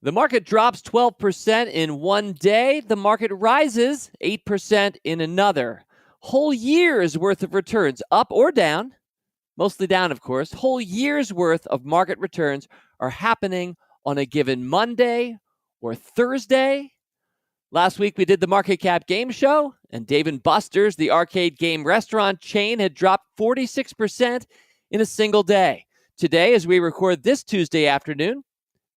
The market drops 12% in one day. The market rises 8% in another. Whole year's worth of returns, up or down, mostly down, of course. Whole year's worth of market returns are happening on a given Monday or Thursday. Last week, we did the Market Cap Game Show, and Dave & Buster's, the arcade game restaurant chain, had dropped 46% in a single day. Today, as we record this Tuesday afternoon,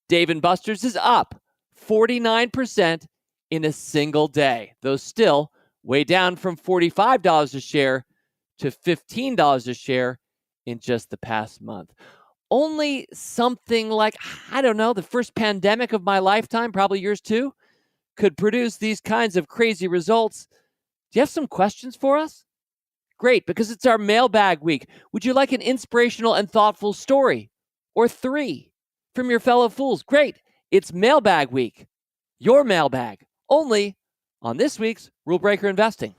Dave & Buster's is up 49% in a single day, though still way down from $45 a share to $15 a share in just the past month. Only something like, I don't know, the first pandemic of my lifetime, probably yours too, could produce these kinds of crazy results. Do you have some questions for us? Great, because it's our mailbag week. Would you like an inspirational and thoughtful story? Or three? From your fellow fools? Great. It's mailbag week. Your mailbag. Only on this week's Rule Breaker Investing.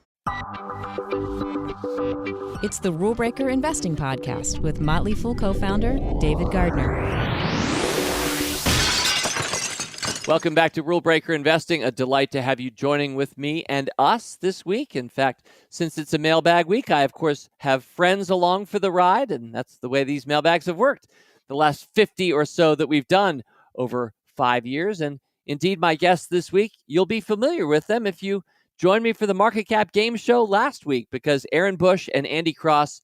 It's the Rule Breaker Investing Podcast with Motley Fool Co-Founder David Gardner. Welcome back to Rule Breaker Investing. A delight to have you joining with me and us this week. In fact, since it's a mailbag week, I, of course, have friends along for the ride, and that's the way these mailbags have worked the last 50 or so that we've done over 5 years. And indeed, my guests this week, you'll be familiar with them if you joined me for the Market Cap Game Show last week, because Aaron Bush and Andy Cross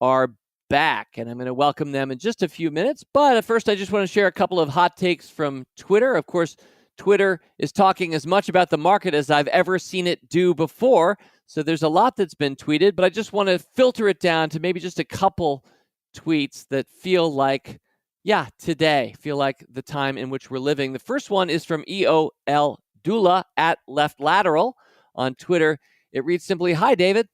are back, and I'm going to welcome them in just a few minutes. But at first, I just want to share a couple of hot takes from Twitter. Of course, Twitter is talking as much about the market as I've ever seen it do before. So there's a lot that's been tweeted, but I just want to filter it down to maybe just a couple tweets that feel like, today, feel like the time in which we're living. The first one is from EOL Dula at Left Lateral on Twitter. It reads simply, "Hi, David.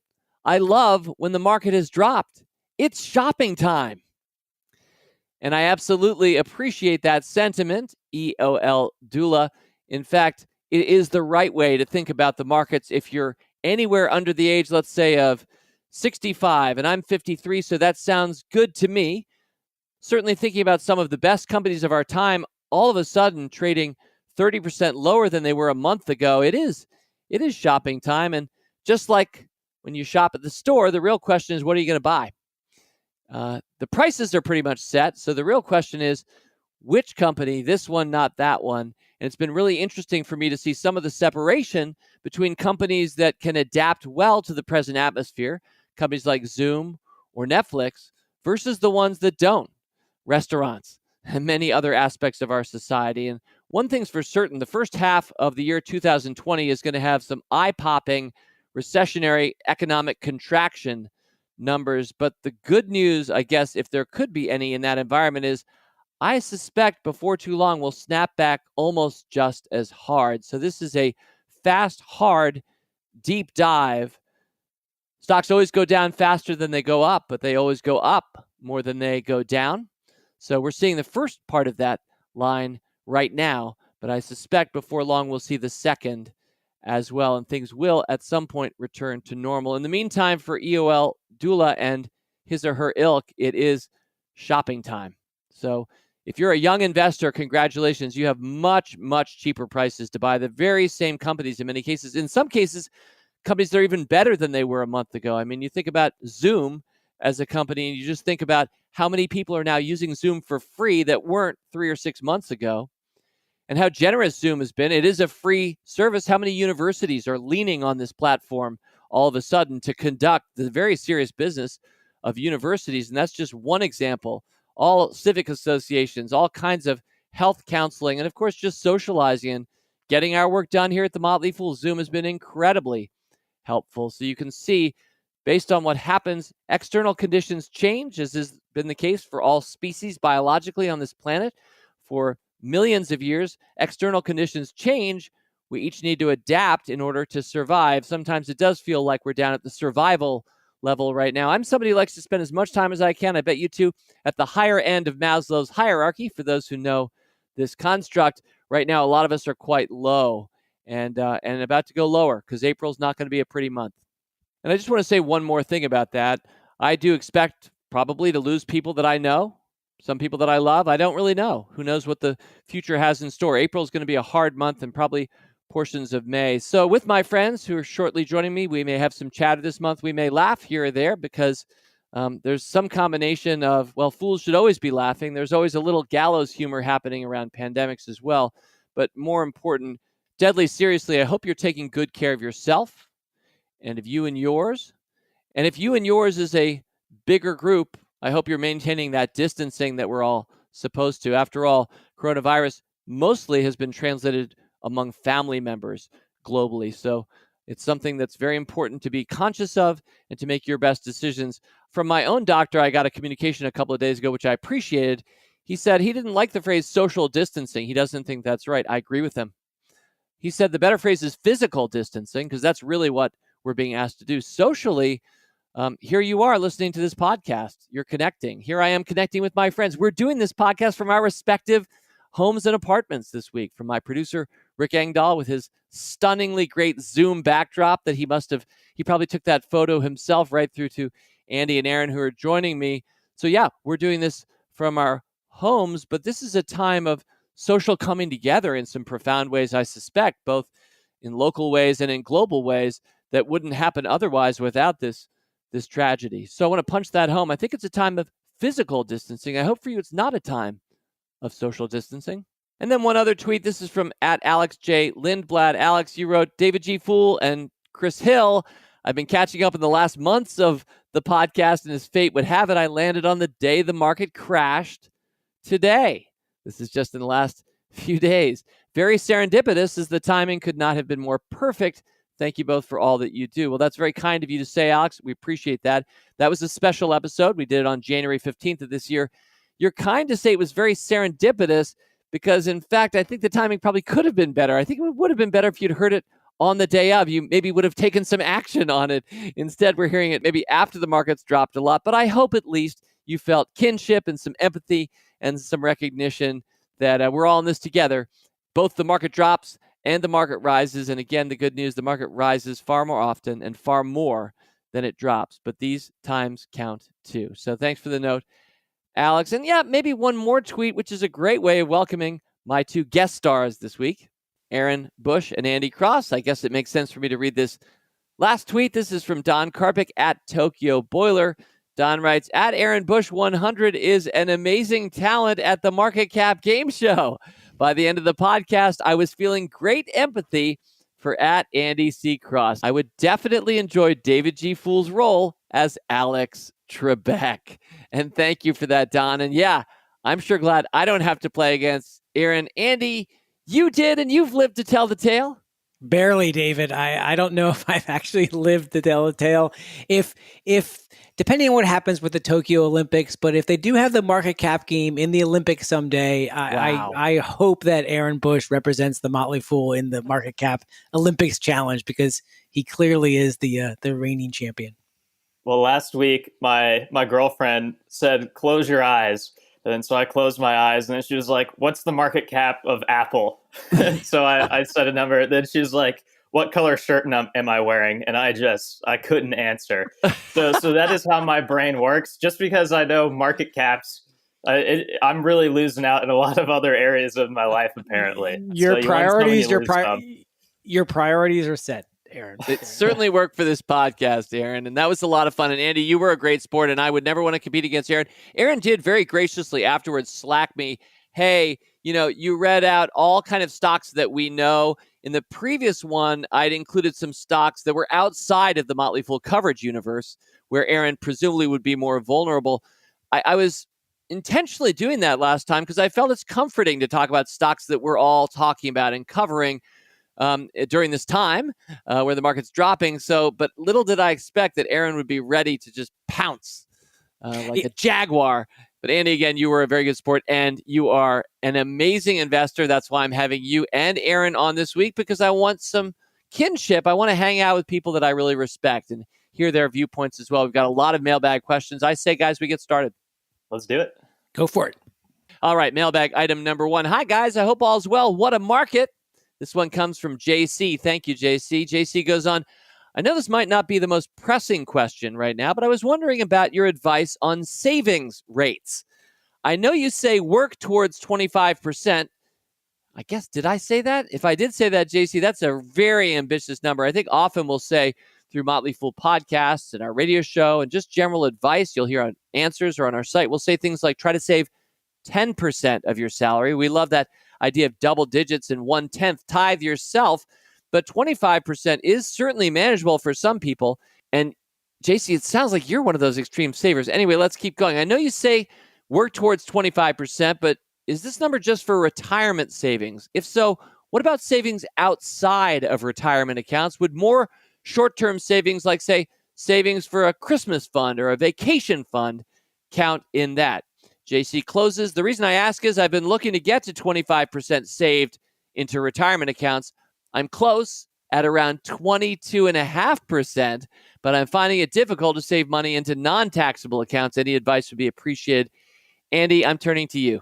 I love when the market has dropped. It's shopping time." And I absolutely appreciate that sentiment, EOL Dula. In fact, it is the right way to think about the markets if you're anywhere under the age, let's say, of 65, and I'm 53, so that sounds good to me. Certainly thinking about some of the best companies of our time, all of a sudden trading 30% lower than they were a month ago. It is shopping time, and just like when you shop at the store, the real question is, what are you going to buy? The prices are pretty much set, so the real question is, which company, this one, not that one. And it's been really interesting for me to see some of the separation between companies that can adapt well to the present atmosphere, companies like Zoom or Netflix, versus the ones that don't, restaurants and many other aspects of our society. And one thing's for certain, the first half of the year 2020 is going to have some eye-popping recessionary economic contraction numbers. But the good news, I guess, if there could be any in that environment, is I suspect before too long we'll snap back almost just as hard. So this is a fast, hard, deep dive. Stocks always go down faster than they go up, but they always go up more than they go down. So we're seeing the first part of that line right now, but I suspect before long we'll see the second as well, and things will at some point return to normal. In the meantime, for EOL Dula and his or her ilk, it is shopping time. So if you're a young investor, congratulations. You have much, much cheaper prices to buy the very same companies in many cases. In some cases, companies that are even better than they were a month ago. I mean, you think about Zoom as a company, and you just think about how many people are now using Zoom for free that weren't 3 or 6 months ago, and how generous Zoom has been. It is a free service. How many universities are leaning on this platform all of a sudden to conduct the very serious business of universities? And that's just one example. All civic associations, all kinds of health counseling, and of course, just socializing and getting our work done here at the Motley Fool. Zoom has been incredibly helpful. So you can see, based on what happens, external conditions change, as has been the case for all species biologically on this planet for millions of years. External conditions change. We each need to adapt in order to survive. Sometimes it does feel like we're down at the survival level right now. I'm somebody who likes to spend as much time as I can, I bet you too, at the higher end of Maslow's hierarchy. For those who know this construct, right now a lot of us are quite low and about to go lower, because April's not going to be a pretty month. And I just want to say one more thing about that. I do expect probably to lose people that I know, some people that I love, I don't really know. Who knows what the future has in store? April is going to be a hard month, and probably portions of May. So with my friends who are shortly joining me, we may have some chatter this month. We may laugh here or there because there's some combination of, well, fools should always be laughing. There's always a little gallows humor happening around pandemics as well. But more important, deadly seriously, I hope you're taking good care of yourself and of you and yours. And if you and yours is a bigger group, I hope you're maintaining that distancing that we're all supposed to. After all, coronavirus mostly has been translated among family members globally. So it's something that's very important to be conscious of and to make your best decisions. From my own doctor, I got a communication a couple of days ago, which I appreciated. He said he didn't like the phrase social distancing. He doesn't think that's right. I agree with him. He said the better phrase is physical distancing, because that's really what we're being asked to do. Socially, here you are listening to this podcast. You're connecting. Here I am connecting with my friends. We're doing this podcast from our respective homes and apartments this week. From my producer, Rick Engdahl, with his stunningly great Zoom backdrop that he probably took that photo himself, right through to Andy and Aaron, who are joining me. So yeah, we're doing this from our homes, but this is a time of social coming together in some profound ways, I suspect, both in local ways and in global ways that wouldn't happen otherwise without this tragedy. So I want to punch that home. I think it's a time of physical distancing. I hope for you it's not a time of social distancing. And then one other tweet. This is from @AlexJ Lindblad. Alex, you wrote, David G. Fool and Chris Hill. I've been catching up in the last months of the podcast, and as fate would have it, I landed on the day the market crashed today. This is just in the last few days. Very serendipitous, as the timing could not have been more perfect. Thank you both for all that you do. Well, that's very kind of you to say, Alex. We appreciate that. That was a special episode. We did it on January 15th of this year. You're kind to say it was very serendipitous because, in fact, I think the timing probably could have been better. I think it would have been better if you'd heard it on the day of. You maybe would have taken some action on it. Instead, we're hearing it maybe after the markets dropped a lot. But I hope at least you felt kinship and some empathy and some recognition that we're all in this together. Both the market drops and the market rises. And again, the good news, the market rises far more often and far more than it drops. But these times count too. So thanks for the note, Alex. And yeah, maybe one more tweet, which is a great way of welcoming my two guest stars this week, Aaron Bush and Andy Cross. I guess it makes sense for me to read this last tweet. This is from Don Karpik @Tokyo Boiler. Don writes, @AaronBush100 is an amazing talent at the Market Cap Game Show. By the end of the podcast, I was feeling great empathy for @Andy C. Cross. I would definitely enjoy David G. Fool's role as Alex Trebek. And thank you for that, Don. And yeah, I'm sure glad I don't have to play against Aaron. Andy, you did, and you've lived to tell the tale. Barely, David. I don't know if I've actually lived to tell the tale. If depending on what happens with the Tokyo Olympics, but if they do have the market cap game in the Olympics someday, I hope that Aaron Bush represents the Motley Fool in the market cap Olympics challenge, because he clearly is the reigning champion. Well, last week, my girlfriend said, close your eyes. And so I closed my eyes, and then she was like, what's the market cap of Apple? So I said a number. Then she was like, what color shirt am I wearing? And I couldn't answer. So that is how my brain works. Just because I know market caps, I'm really losing out in a lot of other areas of my life, apparently. Your priorities are set, Aaron. It certainly worked for this podcast, Aaron, and that was a lot of fun. And Andy, you were a great sport, and I would never want to compete against Aaron. Aaron did very graciously afterwards slack me, hey, you read out all kind of stocks that we know. In the previous one, I'd included some stocks that were outside of the Motley Fool coverage universe, where Aaron presumably would be more vulnerable. I was intentionally doing that last time because I felt it's comforting to talk about stocks that we're all talking about and covering during this time where the market's dropping. But little did I expect that Aaron would be ready to just pounce like a jaguar. But Andy, again, you were a very good sport, and you are an amazing investor. That's why I'm having you and Aaron on this week, because I want some kinship. I want to hang out with people that I really respect and hear their viewpoints as well. We've got a lot of mailbag questions. I say, guys, we get started. Let's do it. Go for it. All right, mailbag item number 1. Hi, guys. I hope all's well. What a market. This one comes from JC. Thank you, JC. JC goes on, I know this might not be the most pressing question right now, but I was wondering about your advice on savings rates. I know you say work towards 25%. I guess, did I say that? If I did say that, JC, that's a very ambitious number. I think often we'll say through Motley Fool podcasts and our radio show and just general advice you'll hear on Answers or on our site, we'll say things like try to save 10% of your salary. We love that idea of double digits and 1/10. Tithe yourself. But 25% is certainly manageable for some people. And JC, it sounds like you're one of those extreme savers. Anyway, let's keep going. I know you say work towards 25%, but is this number just for retirement savings? If so, what about savings outside of retirement accounts? Would more short-term savings, like, say, savings for a Christmas fund or a vacation fund, count in that? JC closes. The reason I ask is I've been looking to get to 25% saved into retirement accounts. I'm close at around 22.5%, but I'm finding it difficult to save money into non-taxable accounts. Any advice would be appreciated. Andy, I'm turning to you.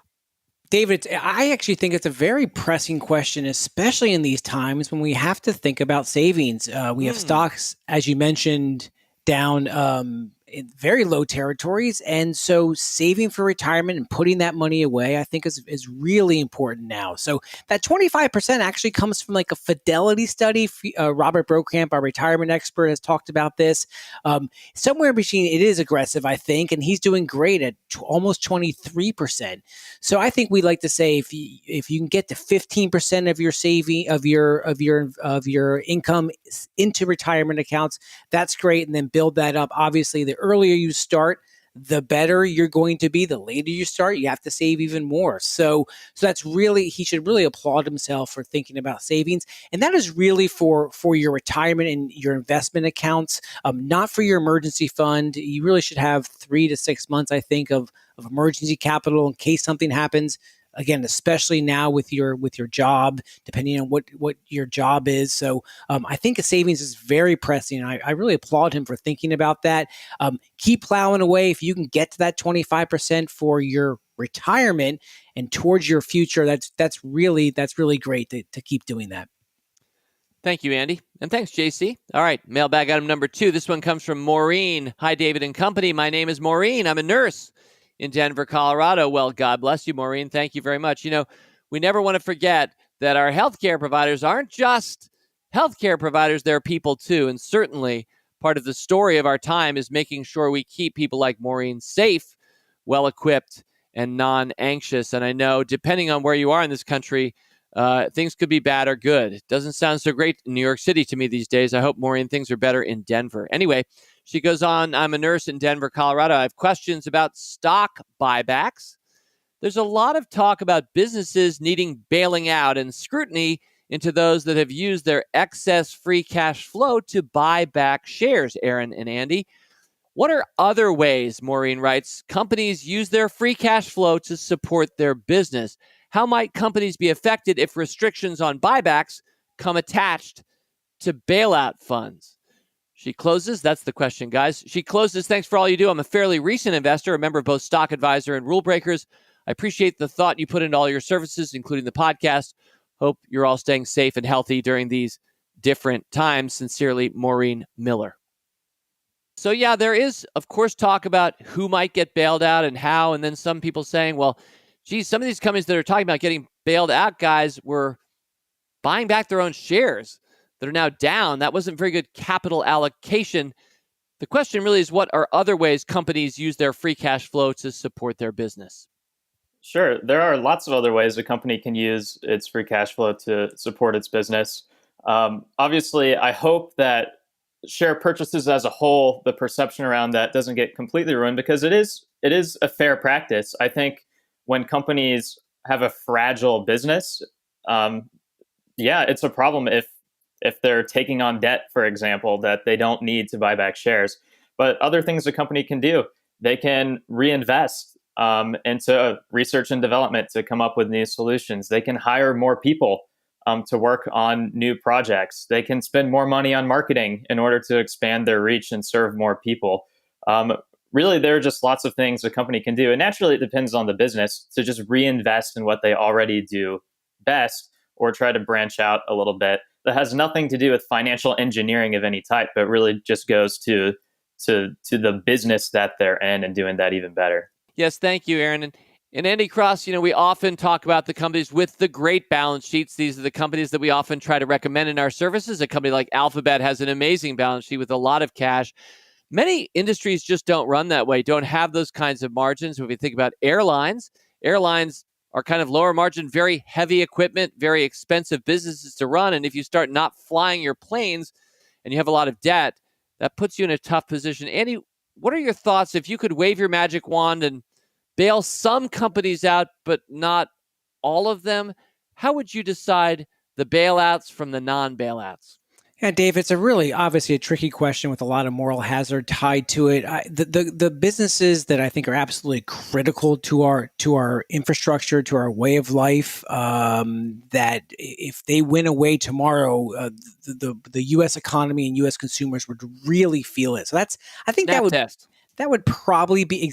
David, I actually think it's a very pressing question, especially in these times when we have to think about savings. We have stocks, as you mentioned, down in very low territories. And so saving for retirement and putting that money away, I think is really important now. So that 25% actually comes from like a Fidelity study. Robert Brokamp, our retirement expert, has talked about this. Somewhere between, it is aggressive, I think, and he's doing great at almost 23%. So I think we like to say if you can get to 15% of your saving of your income into retirement accounts, that's great, and then build that up. Obviously, the earlier you start, the better you're going to be. The later you start, you have to save even more. So that's really, he should really applaud himself for thinking about savings. And that is really for your retirement and your investment accounts, not for your emergency fund. You really should have 3 to 6 months, I think, of emergency capital in case something happens. Again, especially now with your job, depending on what your job is. So I think a savings is very pressing. I really applaud him for thinking about that. Keep plowing away. If you can get to that 25% for your retirement and towards your future, that's really great to keep doing that. Thank you, Andy. And thanks, JC. All right, mailbag item number 2. This one comes from Maureen. Hi, David and company. My name is Maureen. I'm a nurse in Denver, Colorado. Well, God bless you, Maureen. Thank you very much. You know, we never want to forget that our healthcare providers aren't just healthcare providers, they're people too. And certainly part of the story of our time is making sure we keep people like Maureen safe, well-equipped, and non-anxious. And I know, depending on where you are in this country, things could be bad or good. It doesn't sound so great in New York City to me these days. I hope, Maureen, things are better in Denver. Anyway, she goes on, I'm a nurse in Denver, Colorado. I have questions about stock buybacks. There's a lot of talk about businesses needing bailing out and scrutiny into those that have used their excess free cash flow to buy back shares, Aaron and Andy. What are other ways, Maureen writes, companies use their free cash flow to support their business? How might companies be affected if restrictions on buybacks come attached to bailout funds? She closes. That's the question, guys. She closes. Thanks for all you do. I'm a fairly recent investor, a member of both Stock Advisor and Rule Breakers. I appreciate the thought you put into all your services, including the podcast. Hope you're all staying safe and healthy during these different times. Sincerely, Maureen Miller. So yeah, there is, of course, talk about who might get bailed out and how, and then some people saying, well, geez, some of these companies that are talking about getting bailed out, guys, were buying back their own shares that are now down. That wasn't very good capital allocation. The question really is, what are other ways companies use their free cash flow to support their business? Sure. There are lots of other ways a company can use its free cash flow to support its business. Obviously, I hope that share purchases as a whole, the perception around that doesn't get completely ruined, because it is a fair practice. I think when companies have a fragile business, it's a problem if they're taking on debt, for example, that they don't need to buy back shares. But other things a company can do, they can reinvest into research and development to come up with new solutions. They can hire more people to work on new projects. They can spend more money on marketing in order to expand their reach and serve more people. Really, there are just lots of things a company can do. And naturally, it depends on the business to just reinvest in what they already do best, or try to branch out a little bit. That has nothing to do with financial engineering of any type, but really just goes to the business that they're in and doing that even better. Yes, thank you, Aaron. In Andy Cross, we often talk about the companies with the great balance sheets. These are the companies that we often try to recommend in our services. A company like Alphabet has an amazing balance sheet with a lot of cash. Many industries just don't run that way, don't have those kinds of margins. If we think about airlines are kind of lower margin, very heavy equipment, very expensive businesses to run. And if you start not flying your planes and you have a lot of debt, that puts you in a tough position. Andy, what are your thoughts if you could wave your magic wand and bail some companies out, but not all of them? How would you decide the bailouts from the non-bailouts? Yeah, Dave, it's obviously a tricky question with a lot of moral hazard tied to it. The businesses that I think are absolutely critical to our infrastructure, to our way of life, that if they went away tomorrow, the U.S. economy and U.S. consumers would really feel it. So I think that would probably be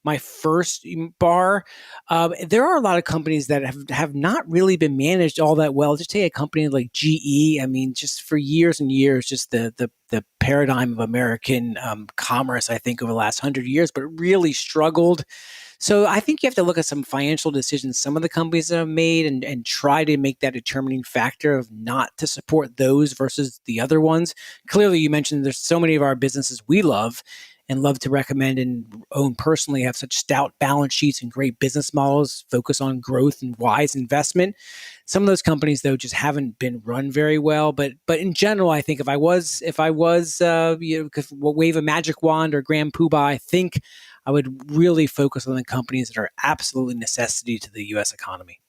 my first bar. There are a lot of companies that have not really been managed all that well. Just take a company like GE. I mean, just for years and years, just the paradigm of American commerce, I think, over the last 100 years, but really struggled. So I think you have to look at some financial decisions some of the companies that have made and try to make that determining factor of not to support those versus the other ones. Clearly, you mentioned there's so many of our businesses we love and love to recommend and own personally have such stout balance sheets and great business models, focus on growth and wise investment. Some of those companies, though, just haven't been run very well. But in general, I think if I was wave a magic wand or grand poobah, I think I would really focus on the companies that are absolutely necessity to the U.S. economy.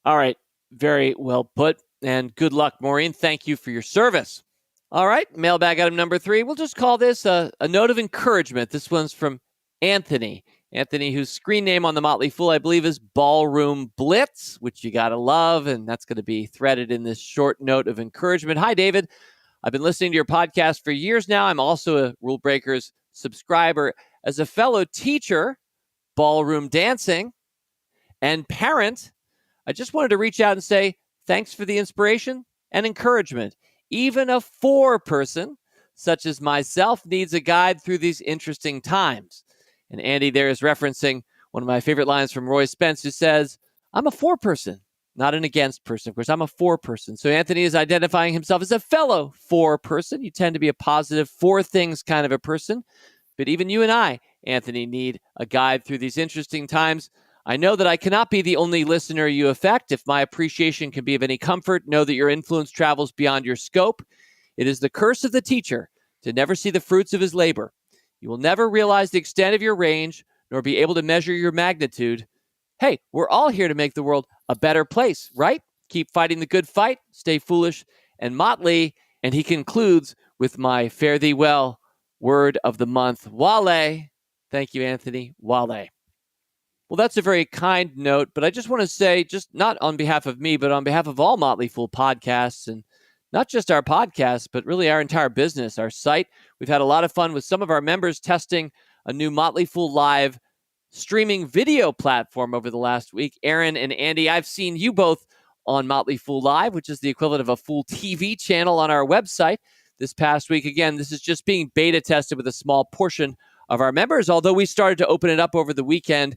All right. Very well put. And good luck, Maureen. Thank you for your service. All right, mailbag item number 3. We'll just call this a note of encouragement. This one's from Anthony. Anthony, whose screen name on the Motley Fool, I believe, is Ballroom Blitz, which you got to love, and that's going to be threaded in this short note of encouragement. Hi, David. I've been listening to your podcast for years now. I'm also a Rule Breakers subscriber. As a fellow teacher, ballroom dancing, and parent, I just wanted to reach out and say thanks for the inspiration and encouragement. Even a 4-person, such as myself, needs a guide through these interesting times. And Andy there is referencing one of my favorite lines from Roy Spence, who says, I'm a 4-person, not an against person. Of course, I'm a 4-person. So Anthony is identifying himself as a fellow 4-person. You tend to be a positive 4 things kind of a person. But even you and I, Anthony, need a guide through these interesting times. I know that I cannot be the only listener you affect. If my appreciation can be of any comfort, know that your influence travels beyond your scope. It is the curse of the teacher to never see the fruits of his labor. You will never realize the extent of your range, nor be able to measure your magnitude. Hey, we're all here to make the world a better place, right? Keep fighting the good fight, stay foolish and motley. And he concludes with my fare thee well word of the month, Wale. Thank you, Anthony. Wale. Well, that's a very kind note, but I just want to say, just not on behalf of me, but on behalf of all Motley Fool podcasts, and not just our podcast, but really our entire business, our site. We've had a lot of fun with some of our members testing a new Motley Fool Live streaming video platform over the last week. Aaron and Andy, I've seen you both on Motley Fool Live, which is the equivalent of a full TV channel on our website this past week. Again, this is just being beta tested with a small portion of our members, although we started to open it up over the weekend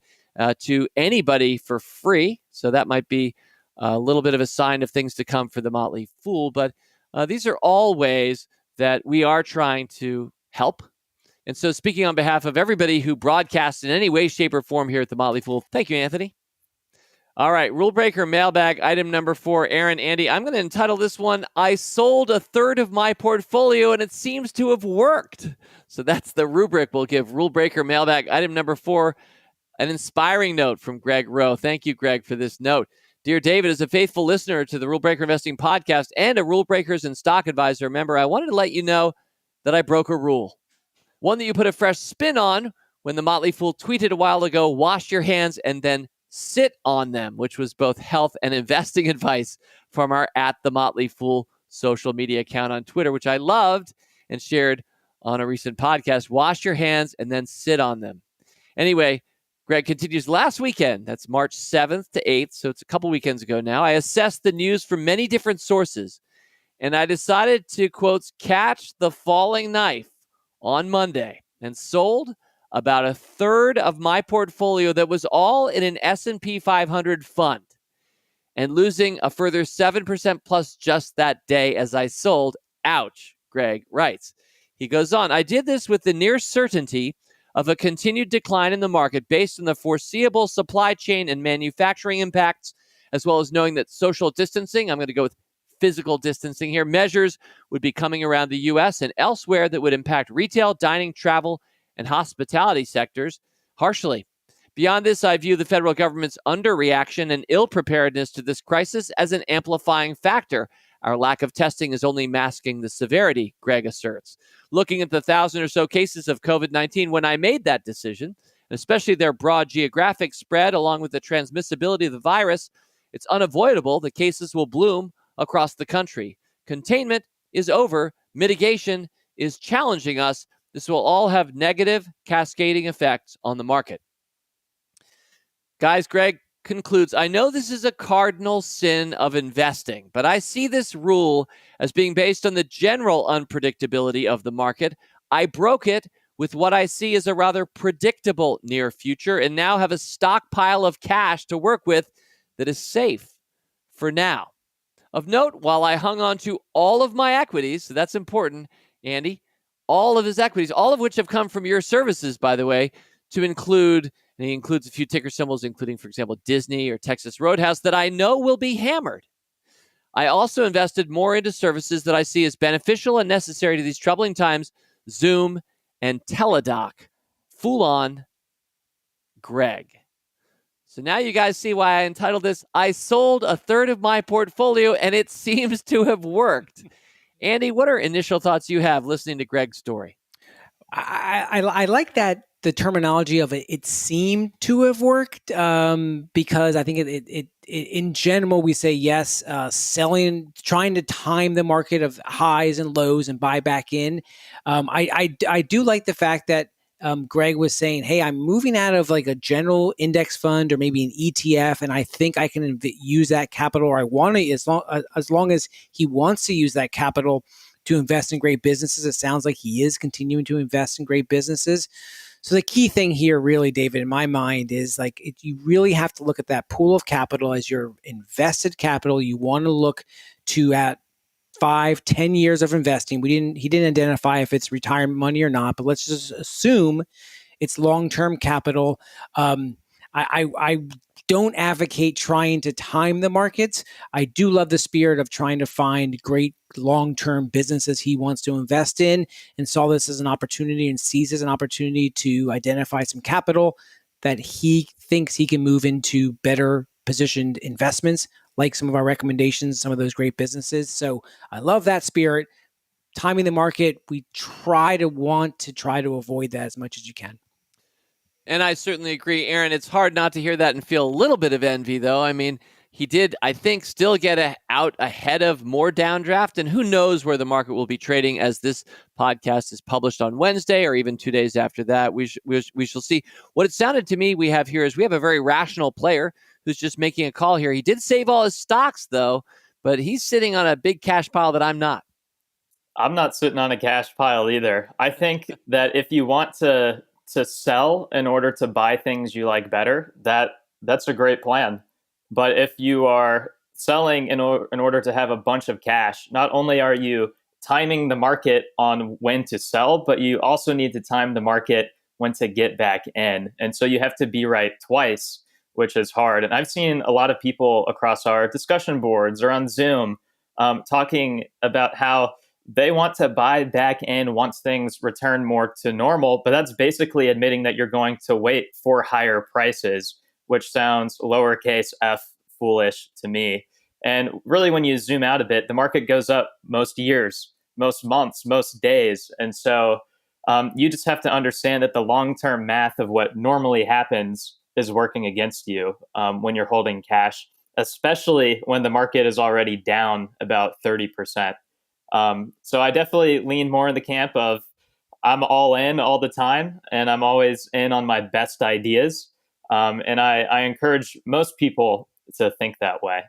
to anybody for free. So that might be a little bit of a sign of things to come for the Motley Fool. But these are all ways that we are trying to help. And so speaking on behalf of everybody who broadcasts in any way, shape, or form here at the Motley Fool, thank you, Anthony. All right, Rule Breaker mailbag item number 4. Aaron, Andy, I'm going to entitle this one, I sold a third of my portfolio and it seems to have worked. So that's the rubric we'll give Rule Breaker mailbag item number 4. An inspiring note from Greg Rowe. Thank you, Greg, for this note. Dear David, as a faithful listener to the Rule Breaker Investing Podcast and a Rule Breakers and Stock Advisor member, I wanted to let you know that I broke a rule. One that you put a fresh spin on when the Motley Fool tweeted a while ago, wash your hands and then sit on them, which was both health and investing advice from our @TheMotleyFool social media account on Twitter, which I loved and shared on a recent podcast. Wash your hands and then sit on them. Anyway, Greg continues, last weekend, that's March 7th to 8th, so it's a couple weekends ago now, I assessed the news from many different sources, and I decided to, quotes, catch the falling knife on Monday and sold about a third of my portfolio that was all in an S&P 500 fund and losing a further 7% plus just that day as I sold. Ouch, Greg writes. He goes on, I did this with the near certainty of a continued decline in the market based on the foreseeable supply chain and manufacturing impacts, as well as knowing that social distancing, I'm going to go with physical distancing here, measures would be coming around the U.S. and elsewhere that would impact retail, dining, travel, and hospitality sectors harshly. Beyond this, I view the federal government's underreaction and ill preparedness to this crisis as an amplifying factor. Our lack of testing is only masking the severity, Greg asserts. Looking at the 1,000 or so cases of COVID-19 when I made that decision, especially their broad geographic spread along with the transmissibility of the virus, it's unavoidable the cases will bloom across the country. Containment is over. Mitigation is challenging us. This will all have negative cascading effects on the market. Guys, Greg concludes, I know this is a cardinal sin of investing, but I see this rule as being based on the general unpredictability of the market. I broke it with what I see as a rather predictable near future and now have a stockpile of cash to work with that is safe for now. Of note, while I hung on to all of my equities, so that's important, Andy, all of his equities, all of which have come from your services, by the way, to include, and he includes a few ticker symbols, including, for example, Disney or Texas Roadhouse, that I know will be hammered. I also invested more into services that I see as beneficial and necessary to these troubling times, Zoom and Teladoc. Fool on, Greg. So now you guys see why I entitled this, I sold a third of my portfolio, and it seems to have worked. Andy, what are initial thoughts you have listening to Greg's story? I like that the terminology of it seemed to have worked because I think it in general we say yes, selling, trying to time the market of highs and lows and buy back in. I do like the fact that Greg was saying, hey, I'm moving out of like a general index fund or maybe an ETF, and I think I can use that capital, or I want to, as long as he wants to use that capital to invest in great businesses. It sounds like he is continuing to invest in great businesses. So the key thing here really, David, in my mind is like you really have to look at that pool of capital as your invested capital. You want to look to at 5-10 years of investing. He didn't identify if it's retirement money or not, but let's just assume it's long-term capital. I don't advocate trying to time the markets. I do love the spirit of trying to find great long-term businesses he wants to invest in, and saw this as an opportunity and sees as an opportunity to identify some capital that he thinks he can move into better positioned investments, like some of our recommendations, some of those great businesses. So I love that spirit. Timing the market, we try to avoid that as much as you can. And I certainly agree, Aaron. It's hard not to hear that and feel a little bit of envy, though. I mean, he did, I think, still get out ahead of more downdraft, and who knows where the market will be trading as this podcast is published on Wednesday or even 2 days after that. We shall see. What it sounded to me we have here is we have a very rational player who's just making a call here. He did save all his stocks, though, but he's sitting on a big cash pile that I'm not. I'm not sitting on a cash pile either. I think that if you want to sell in order to buy things you like better, that's a great plan. But if you are selling in order to have a bunch of cash, not only are you timing the market on when to sell, but you also need to time the market when to get back in. And so you have to be right twice, which is hard. And I've seen a lot of people across our discussion boards or on Zoom talking about how they want to buy back in once things return more to normal, but that's basically admitting that you're going to wait for higher prices, which sounds lowercase f foolish to me. And really, when you zoom out a bit, the market goes up most years, most months, most days. And so you just have to understand that the long-term math of what normally happens is working against you when you're holding cash, especially when the market is already down about 30%. So I definitely lean more in the camp of I'm all in all the time, and I'm always in on my best ideas. And I encourage most people to think that way.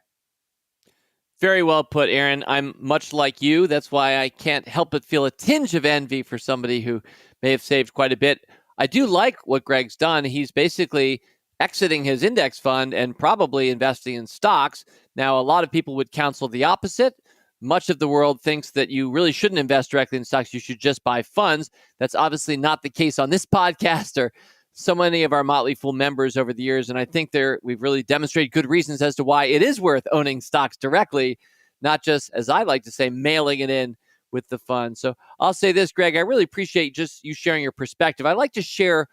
Very well put, Aaron. I'm much like you. That's why I can't help but feel a tinge of envy for somebody who may have saved quite a bit. I do like what Greg's done. He's basically exiting his index fund and probably investing in stocks. Now, a lot of people would counsel the opposite. Much of the world thinks that you really shouldn't invest directly in stocks. You should just buy funds. That's obviously not the case on this podcast or so many of our Motley Fool members over the years. And I think we've really demonstrated good reasons as to why it is worth owning stocks directly, not just, as I like to say, mailing it in with the fund. So I'll say this, Greg, I really appreciate just you sharing your perspective. I like to share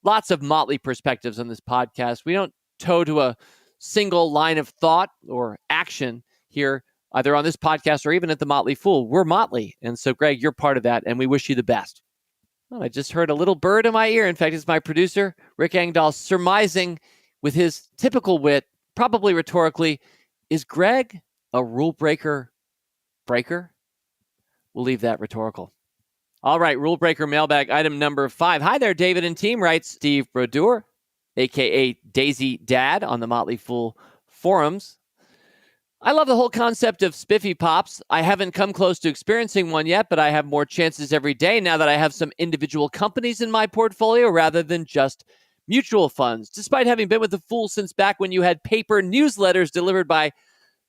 lots of Motley perspectives on this podcast. We don't toe to a single line of thought or action here, either on this podcast or even at the Motley Fool. We're Motley. And so, Greg, you're part of that, and we wish you the best. Oh, I just heard a little bird in my ear. In fact, it's my producer, Rick Engdahl, surmising with his typical wit, probably rhetorically, is Greg a rule breaker? We'll leave that rhetorical. All right, rule breaker mailbag item number 5. Hi there, David and team, writes Steve Brodeur, a.k.a. Daisy Dad on the Motley Fool forums. I love the whole concept of spiffy pops. I haven't come close to experiencing one yet, but I have more chances every day now that I have some individual companies in my portfolio rather than just mutual funds. Despite having been with the Fool since back when you had paper newsletters delivered by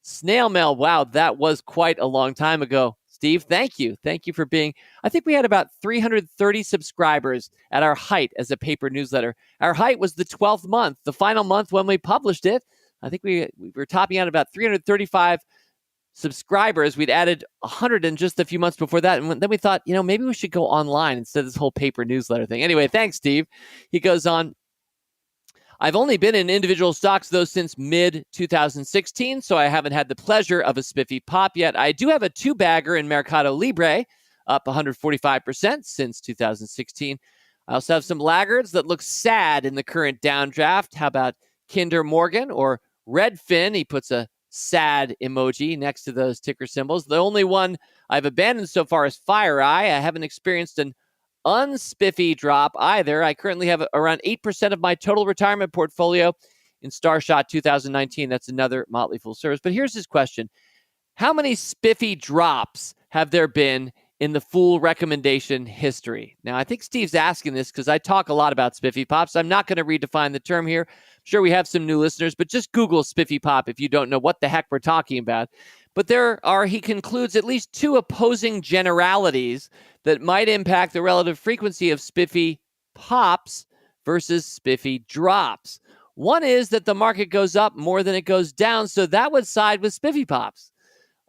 snail mail. Wow, that was quite a long time ago. Steve, thank you. Thank you for being, I think we had about 330 subscribers at our height as a paper newsletter. Our height was the 12th month, the final month when we published it. I think we were topping out about 335 subscribers. We'd added 100 in just a few months before that. And then we thought, maybe we should go online instead of this whole paper newsletter thing. Anyway, thanks, Steve. He goes on, I've only been in individual stocks, though, since mid-2016, so I haven't had the pleasure of a spiffy pop yet. I do have a 2-bagger in Mercado Libre, up 145% since 2016. I also have some laggards that look sad in the current downdraft. How about Kinder Morgan or Redfin? He puts a sad emoji next to those ticker symbols. The only one I've abandoned so far is FireEye. I haven't experienced an unspiffy drop either. I currently have around 8% of my total retirement portfolio in Starshot 2019. That's another Motley Fool service. But here's his question. How many spiffy drops have there been in the Fool recommendation history? Now, I think Steve's asking this because I talk a lot about spiffy pops. I'm not going to redefine the term here. I'm sure we have some new listeners, but just Google spiffy pop if you don't know what the heck we're talking about. But there are, he concludes, at least 2 opposing generalities that might impact the relative frequency of spiffy pops versus spiffy drops. One is that the market goes up more than it goes down, so that would side with spiffy pops.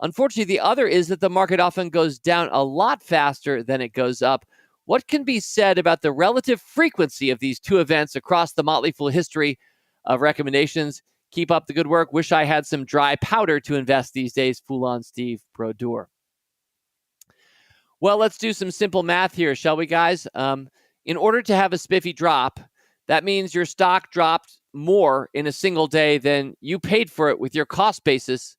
Unfortunately, the other is that the market often goes down a lot faster than it goes up. What can be said about the relative frequency of these 2 events across the Motley Fool history of recommendations? Keep up the good work. Wish I had some dry powder to invest these days. Fool on, Steve Brodeur. Well, let's do some simple math here, shall we, guys? In order to have a spiffy drop, that means your stock dropped more in a single day than you paid for it with your cost basis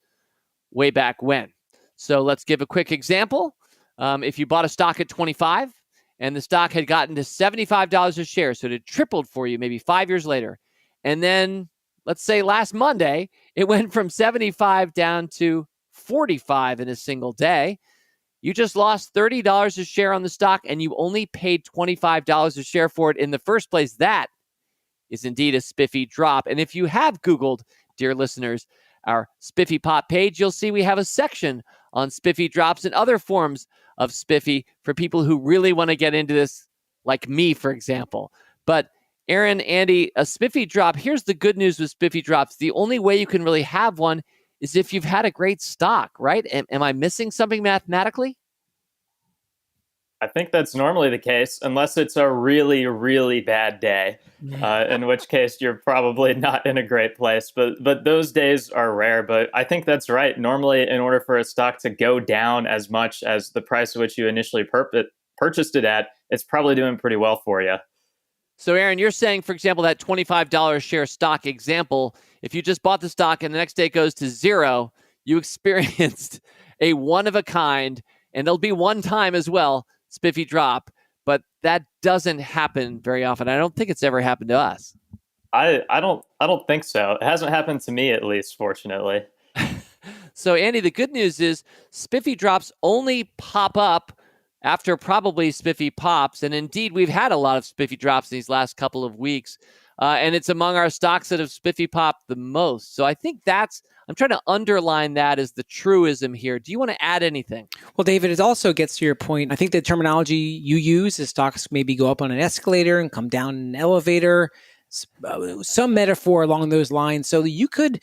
way back when. So let's give a quick example. If you bought a stock at 25 and the stock had gotten to $75 a share, so it had tripled for you maybe 5 years later, and then let's say last Monday, it went from 75 down to 45 in a single day. You just lost $30 a share on the stock and you only paid $25 a share for it in the first place. That is indeed a spiffy drop. And if you have Googled, dear listeners, our Spiffy Pop page, you'll see we have a section on spiffy drops and other forms of spiffy for people who really want to get into this, like me, for example. But Aaron, Andy, a spiffy drop, here's the good news with spiffy drops. The only way you can really have one is if you've had a great stock, right? Am I missing something mathematically? I think that's normally the case, unless it's a really, really bad day, in which case you're probably not in a great place. But those days are rare. But I think that's right. Normally, in order for a stock to go down as much as the price at which you initially purchased it at, it's probably doing pretty well for you. So, Aaron, you're saying, for example, that $25 a share stock example, if you just bought the stock and the next day it goes to zero, you experienced a one-of-a-kind, and there'll be one time as well, spiffy drop, but that doesn't happen very often. I don't think it's ever happened to us. I don't think so. It hasn't happened to me, at least, fortunately. So, Andy, the good news is spiffy drops only pop up after probably spiffy pops. And indeed, we've had a lot of spiffy drops in these last couple of weeks. And it's among our stocks that have spiffy popped the most. So I think I'm trying to underline that as the truism here. Do you want to add anything? Well, David, it also gets to your point. I think the terminology you use is stocks maybe go up on an escalator and come down an elevator, some metaphor along those lines. So you could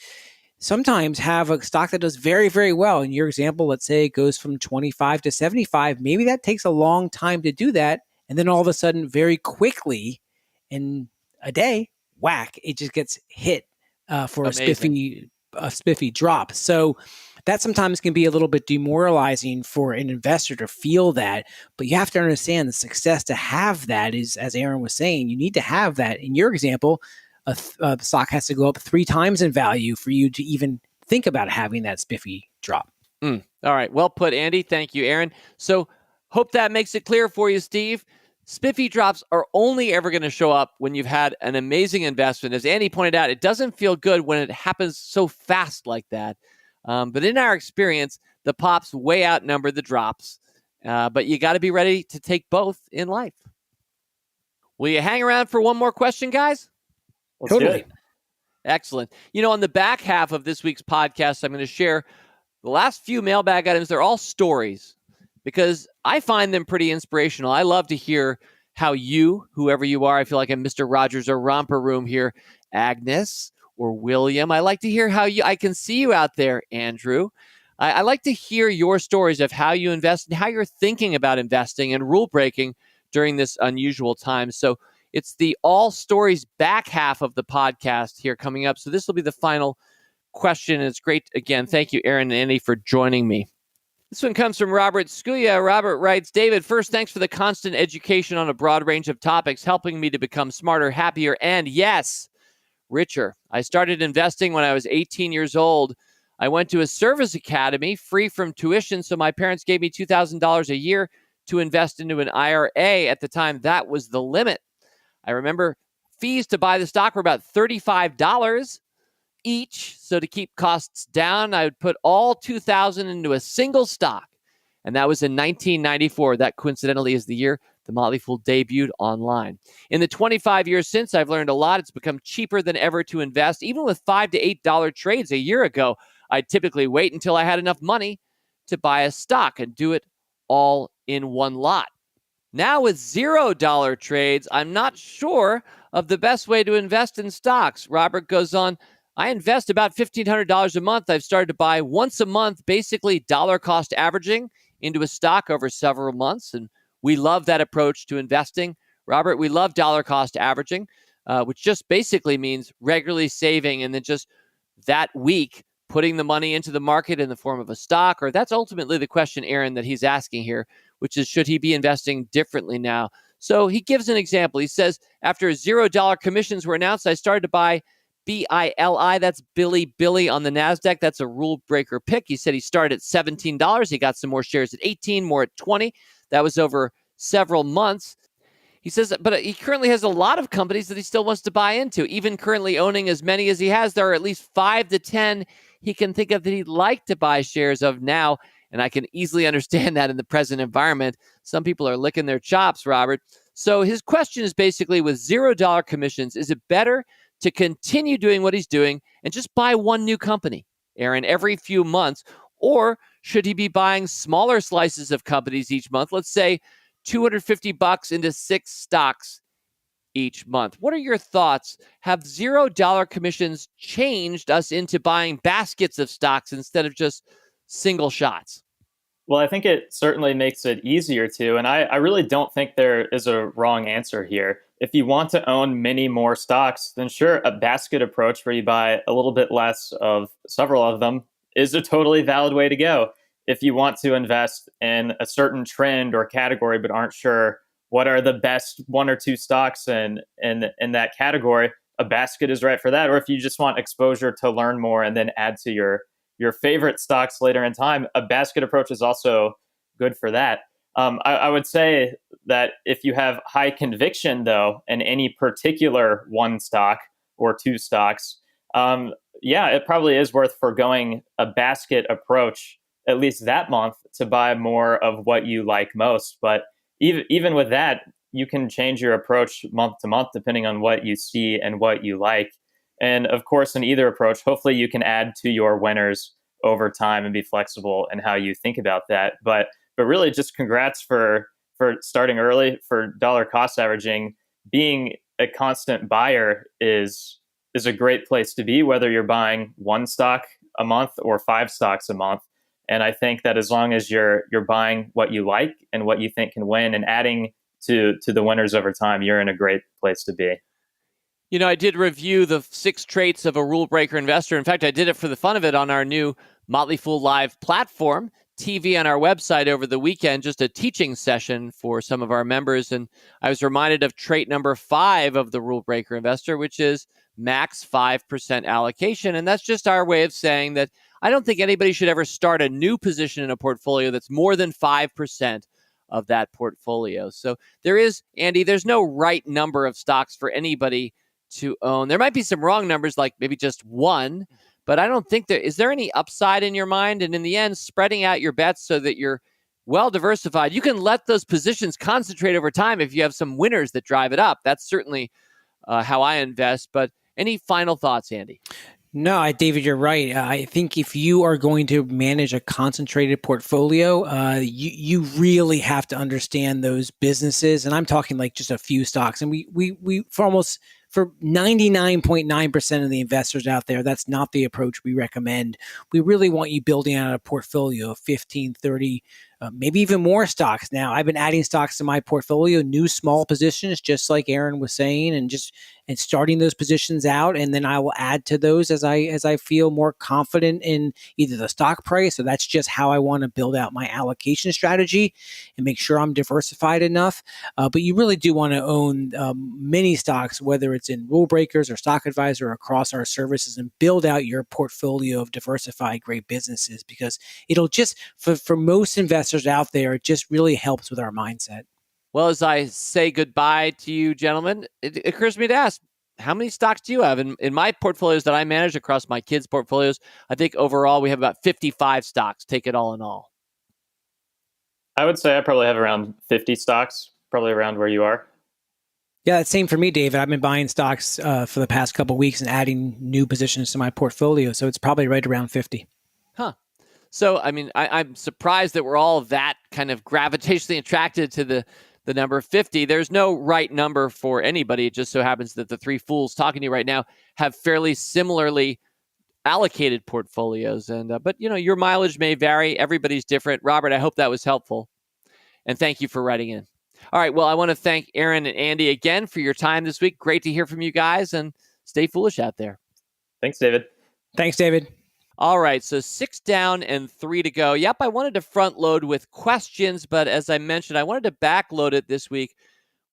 sometimes have a stock that does very, very well. In your example, let's say it goes from 25 to 75. Maybe that takes a long time to do that. And then all of a sudden, very quickly in a day, whack, it just gets hit for a spiffy drop. So that sometimes can be a little bit demoralizing for an investor to feel that. But you have to understand the success to have that is, as Aaron was saying, you need to have that. In your example, a stock has to go up 3 times in value for you to even think about having that spiffy drop. All right. Well put, Andy. Thank you, Aaron. So hope that makes it clear for you, Steve. Spiffy drops are only ever going to show up when you've had an amazing investment. As Andy pointed out, it doesn't feel good when it happens so fast like that. But in our experience, the pops way outnumber the drops. But you got to be ready to take both in life. Will you hang around for one more question, guys? Let's do it. Excellent. On the back half of this week's podcast, I'm going to share the last few mailbag items. They're all stories because I find them pretty inspirational. I love to hear how you, whoever you are, I feel like I'm Mr. Rogers or Romper Room here, Agnes or William. I like to hear how I can see you out there, Andrew. I like to hear your stories of how you invest and how you're thinking about investing and rule breaking during this unusual time. So it's the all stories back half of the podcast here coming up. So this will be the final question. And it's great. Again, thank you, Aaron and Andy, for joining me. This one comes from Robert Scuya. Robert writes, David, first, thanks for the constant education on a broad range of topics, helping me to become smarter, happier, and yes, richer. I started investing when I was 18 years old. I went to a service academy free from tuition, so my parents gave me $2,000 a year to invest into an IRA. At the time, that was the limit. I remember fees to buy the stock were about $35 each. So to keep costs down, I would put all $2,000 into a single stock. And that was in 1994. That coincidentally is the year the Motley Fool debuted online. In the 25 years since, I've learned a lot. It's become cheaper than ever to invest. Even with $5 to $8 trades a year ago, I'd typically wait until I had enough money to buy a stock and do it all in one lot. Now with $0 trades, I'm not sure of the best way to invest in stocks. Robert goes on, I invest about $1,500 a month. I've started to buy once a month, basically dollar cost averaging into a stock over several months. And we love that approach to investing. Robert, we love dollar cost averaging, which just basically means regularly saving and then just that week putting the money into the market in the form of a stock. Or that's ultimately the question, Aaron, that he's asking here, which is, should he be investing differently now? So he gives an example. He says, after $0 commissions were announced, I started to buy BILI. That's Billy on the NASDAQ. That's a rule breaker pick. He said he started at $17. He got some more shares at 18, more at 20. That was over several months. He says, but he currently has a lot of companies that he still wants to buy into. Even currently owning as many as he has, there are at least 5 to 10 he can think of that he'd like to buy shares of now. And I can easily understand that in the present environment. Some people are licking their chops, Robert. So his question is basically, with $0 commissions, is it better to continue doing what he's doing and just buy one new company, Aaron, every few months? Or should he be buying smaller slices of companies each month? Let's say $250 into 6 stocks each month. What are your thoughts? Have $0 commissions changed us into buying baskets of stocks instead of just single shots? Well, I think it certainly makes it easier to, and I really don't think there is a wrong answer here. If you want to own many more stocks, then sure, a basket approach where you buy a little bit less of several of them is a totally valid way to go. If you want to invest in a certain trend or category but aren't sure what are the best 1 or 2 stocks in that category, a basket is right for that. Or if you just want exposure to learn more and then add to your favorite stocks later in time, a basket approach is also good for that. I would say that if you have high conviction, though, in any particular one stock or 2 stocks, it probably is worth forgoing a basket approach at least that month to buy more of what you like most. But even with that, you can change your approach month to month depending on what you see and what you like. And of course, in either approach, hopefully you can add to your winners over time and be flexible in how you think about that. But really, just congrats for starting early, for dollar cost averaging. Being a constant buyer is a great place to be, whether you're buying one stock a month or 5 stocks a month. And I think that as long as you're buying what you like and what you think can win and adding to the winners over time, you're in a great place to be. You know, I did review the 6 traits of a rule breaker investor. In fact, I did it for the fun of it on our new Motley Fool Live platform, TV on our website over the weekend, just a teaching session for some of our members. And I was reminded of trait number 5 of the rule breaker investor, which is max 5% allocation. And that's just our way of saying that I don't think anybody should ever start a new position in a portfolio that's more than 5% of that portfolio. So there is, Andy, there's no right number of stocks for anybody to own. There might be some wrong numbers, like maybe just 1, but I don't think is there any upside in your mind? And in the end, spreading out your bets so that you're well diversified, you can let those positions concentrate over time if you have some winners that drive it up. That's certainly how I invest. But any final thoughts, Andy? No, David, you're right. I think if you are going to manage a concentrated portfolio, you really have to understand those businesses. And I'm talking like just a few stocks. And we for 99.9% of the investors out there, that's not the approach we recommend. We really want you building out a portfolio of 15, 30, maybe even more stocks. Now, I've been adding stocks to my portfolio, new small positions, just like Aaron was saying, and starting those positions out, and then I will add to those as I feel more confident in either the stock price, or that's just how I want to build out my allocation strategy and make sure I'm diversified enough. But you really do want to own many stocks, whether it's in Rule Breakers or Stock Advisor or across our services, and build out your portfolio of diversified great businesses, because it'll just, for most investors out there, it just really helps with our mindset. Well, as I say goodbye to you, gentlemen, it occurs to me to ask, how many stocks do you have? In my portfolios that I manage across my kids' portfolios, I think overall we have about 55 stocks, take it all in all. I would say I probably have around 50 stocks, probably around where you are. Yeah, that's same for me, David. I've been buying stocks for the past couple of weeks and adding new positions to my portfolio. So it's probably right around 50. Huh. So, I mean, I'm surprised that we're all that kind of gravitationally attracted to the number 50. There's no right number for anybody. It just so happens that the 3 fools talking to you right now have fairly similarly allocated portfolios. But, you know, your mileage may vary. Everybody's different. Robert, I hope that was helpful. And thank you for writing in. All right. Well, I want to thank Aaron and Andy again for your time this week. Great to hear from you guys, and stay foolish out there. Thanks, David. Thanks, David. All right, so 6 down and 3 to go. Yep, I wanted to front load with questions, but as I mentioned, I wanted to back load it this week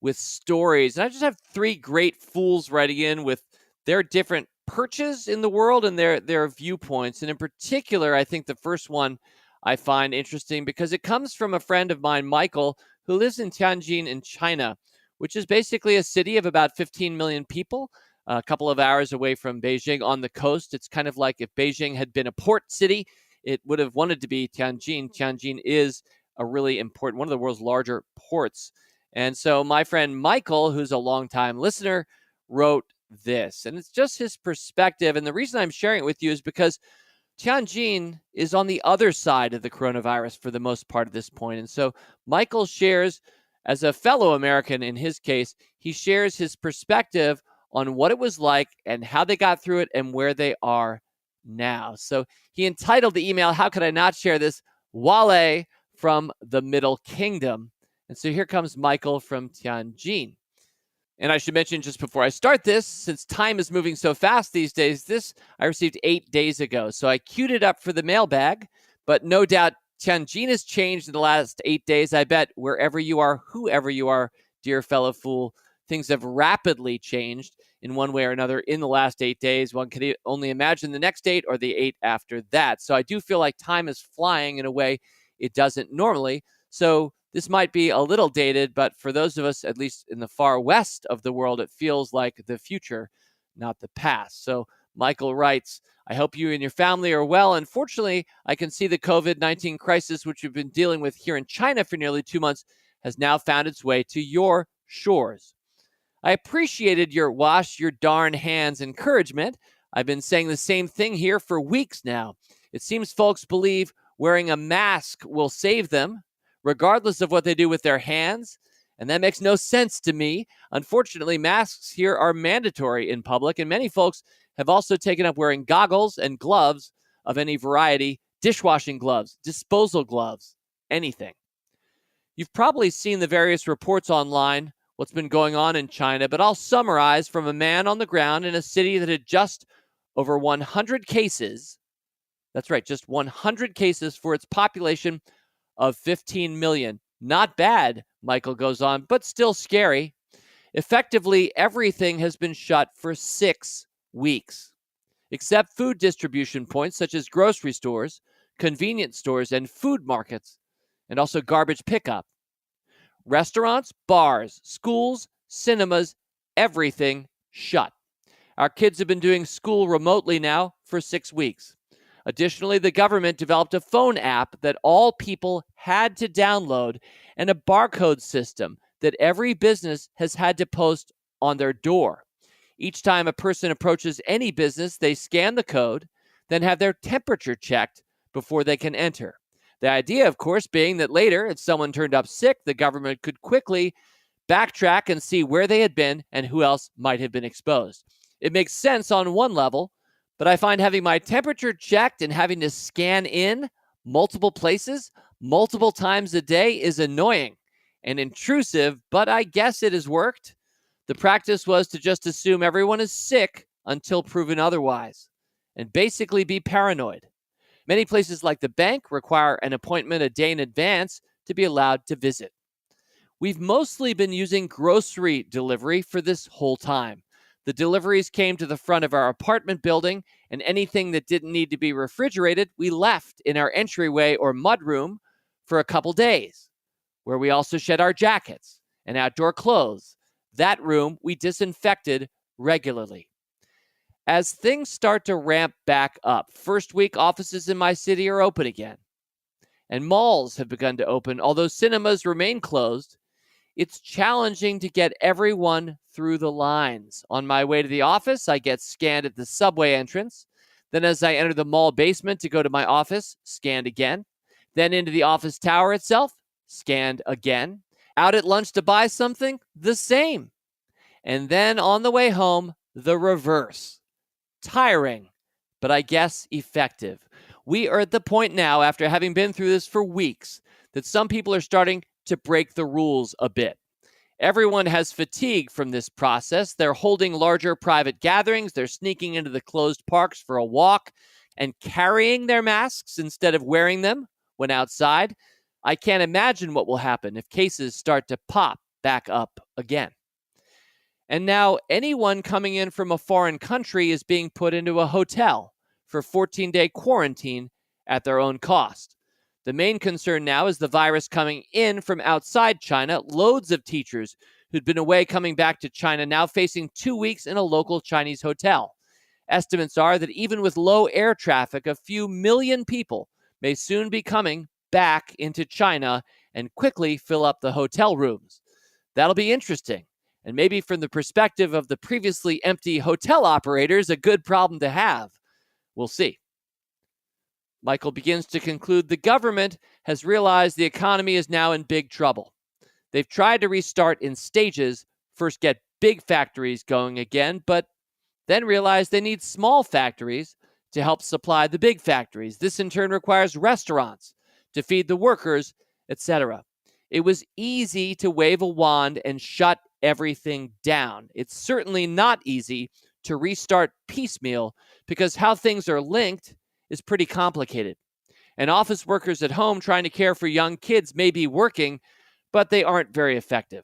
with stories. And I just have 3 great fools writing in with their different perches in the world and their viewpoints. And in particular, I think the first one I find interesting because it comes from a friend of mine, Michael, who lives in Tianjin in China, which is basically a city of about 15 million people. A couple of hours away from Beijing on the coast. It's kind of like if Beijing had been a port city, it would have wanted to be Tianjin. Tianjin is a really important, one of the world's larger ports. And so my friend Michael, who's a longtime listener, wrote this. And it's just his perspective. And the reason I'm sharing it with you is because Tianjin is on the other side of the coronavirus for the most part at this point. And so Michael shares, as a fellow American in his case, he shares his perspective on what it was like and how they got through it and where they are now. So he entitled the email, "How Could I Not Share This? Wale from the Middle Kingdom." And so here comes Michael from Tianjin. And I should mention just before I start this, since time is moving so fast these days, this I received 8 days ago. So I queued it up for the mailbag, but no doubt Tianjin has changed in the last 8 days. I bet wherever you are, whoever you are, dear fellow fool, things have rapidly changed in one way or another in the last 8 days. One can only imagine the next 8 or the 8 after that. So I do feel like time is flying in a way it doesn't normally. So this might be a little dated, but for those of us, at least in the far west of the world, it feels like the future, not the past. So Michael writes, I hope you and your family are well. Unfortunately, I can see the COVID-19 crisis, which we've been dealing with here in China for nearly 2 months, has now found its way to your shores. I appreciated your wash your darn hands encouragement. I've been saying the same thing here for weeks now. It seems folks believe wearing a mask will save them, regardless of what they do with their hands. And that makes no sense to me. Unfortunately, masks here are mandatory in public, and many folks have also taken up wearing goggles and gloves of any variety, dishwashing gloves, disposal gloves, anything. You've probably seen the various reports online, what's been going on in China, but I'll summarize from a man on the ground in a city that had just over 100 cases. That's right, just 100 cases for its population of 15 million. Not bad, Michael goes on, but still scary. Effectively, everything has been shut for 6 weeks, except food distribution points such as grocery stores, convenience stores, and food markets, and also garbage pickup. Restaurants, bars, schools, cinemas, everything shut. Our kids have been doing school remotely now for 6 weeks. Additionally, the government developed a phone app that all people had to download and a barcode system that every business has had to post on their door. Each time a person approaches any business, they scan the code, then have their temperature checked before they can enter. The idea, of course, being that later, if someone turned up sick, the government could quickly backtrack and see where they had been and who else might have been exposed. It makes sense on one level, but I find having my temperature checked and having to scan in multiple places, multiple times a day is annoying and intrusive, but I guess it has worked. The practice was to just assume everyone is sick until proven otherwise and basically be paranoid. Many places like the bank require an appointment a day in advance to be allowed to visit. We've mostly been using grocery delivery for this whole time. The deliveries came to the front of our apartment building, and anything that didn't need to be refrigerated, we left in our entryway or mudroom for a couple days, where we also shed our jackets and outdoor clothes. That room we disinfected regularly. As things start to ramp back up, first week offices in my city are open again, and malls have begun to open, although cinemas remain closed. It's challenging to get everyone through the lines. On my way to the office, I get scanned at the subway entrance. Then as I enter the mall basement to go to my office, scanned again. Then into the office tower itself, scanned again. Out at lunch to buy something, the same. And then on the way home, the reverse. Tiring, but I guess effective. We are at the point now, after having been through this for weeks, that some people are starting to break the rules a bit. Everyone has fatigue from this process. They're holding larger private gatherings. They're sneaking into the closed parks for a walk and carrying their masks instead of wearing them when outside. I can't imagine what will happen if cases start to pop back up again. And now anyone coming in from a foreign country is being put into a hotel for 14-day quarantine at their own cost. The main concern now is the virus coming in from outside China. Loads of teachers who'd been away coming back to China now facing 2 weeks in a local Chinese hotel. Estimates are that even with low air traffic, a few million people may soon be coming back into China and quickly fill up the hotel rooms. That'll be interesting. And maybe from the perspective of the previously empty hotel operators, a good problem to have. We'll see. Michael begins to conclude the government has realized the economy is now in big trouble. They've tried to restart in stages, first get big factories going again, but then realize they need small factories to help supply the big factories. This in turn requires restaurants to feed the workers, etc. It was easy to wave a wand and shut everything down. It's certainly not easy to restart piecemeal because how things are linked is pretty complicated. And office workers at home trying to care for young kids may be working, but they aren't very effective.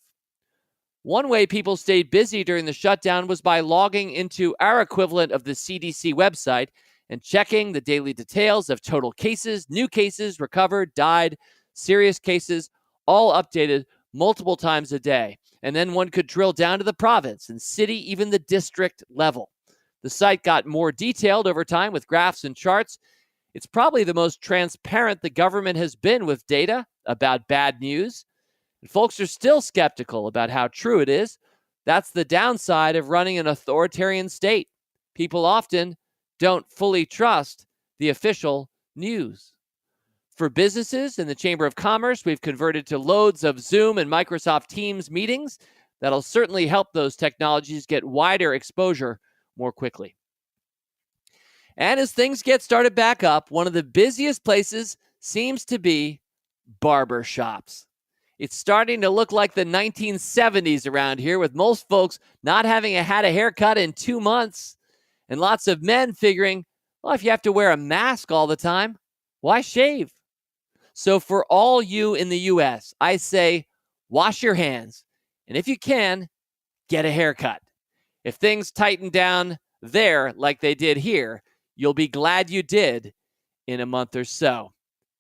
One way people stayed busy during the shutdown was by logging into our equivalent of the CDC website and checking the daily details of total cases, new cases, recovered, died, serious cases, all updated multiple times a day. And then one could drill down to the province and city, even the district level. The site got more detailed over time with graphs and charts. It's probably the most transparent the government has been with data about bad news. And folks are still skeptical about how true it is. That's the downside of running an authoritarian state. People often don't fully trust the official news. For businesses in the Chamber of Commerce, we've converted to loads of Zoom and Microsoft Teams meetings. That'll certainly help those technologies get wider exposure more quickly. And as things get started back up, one of the busiest places seems to be barber shops. It's starting to look like the 1970s around here, with most folks not having had a haircut in 2 months, and lots of men figuring, well, if you have to wear a mask all the time, why shave? So for all you in the U.S., I say wash your hands, and if you can, get a haircut. If things tighten down there like they did here, you'll be glad you did in a month or so.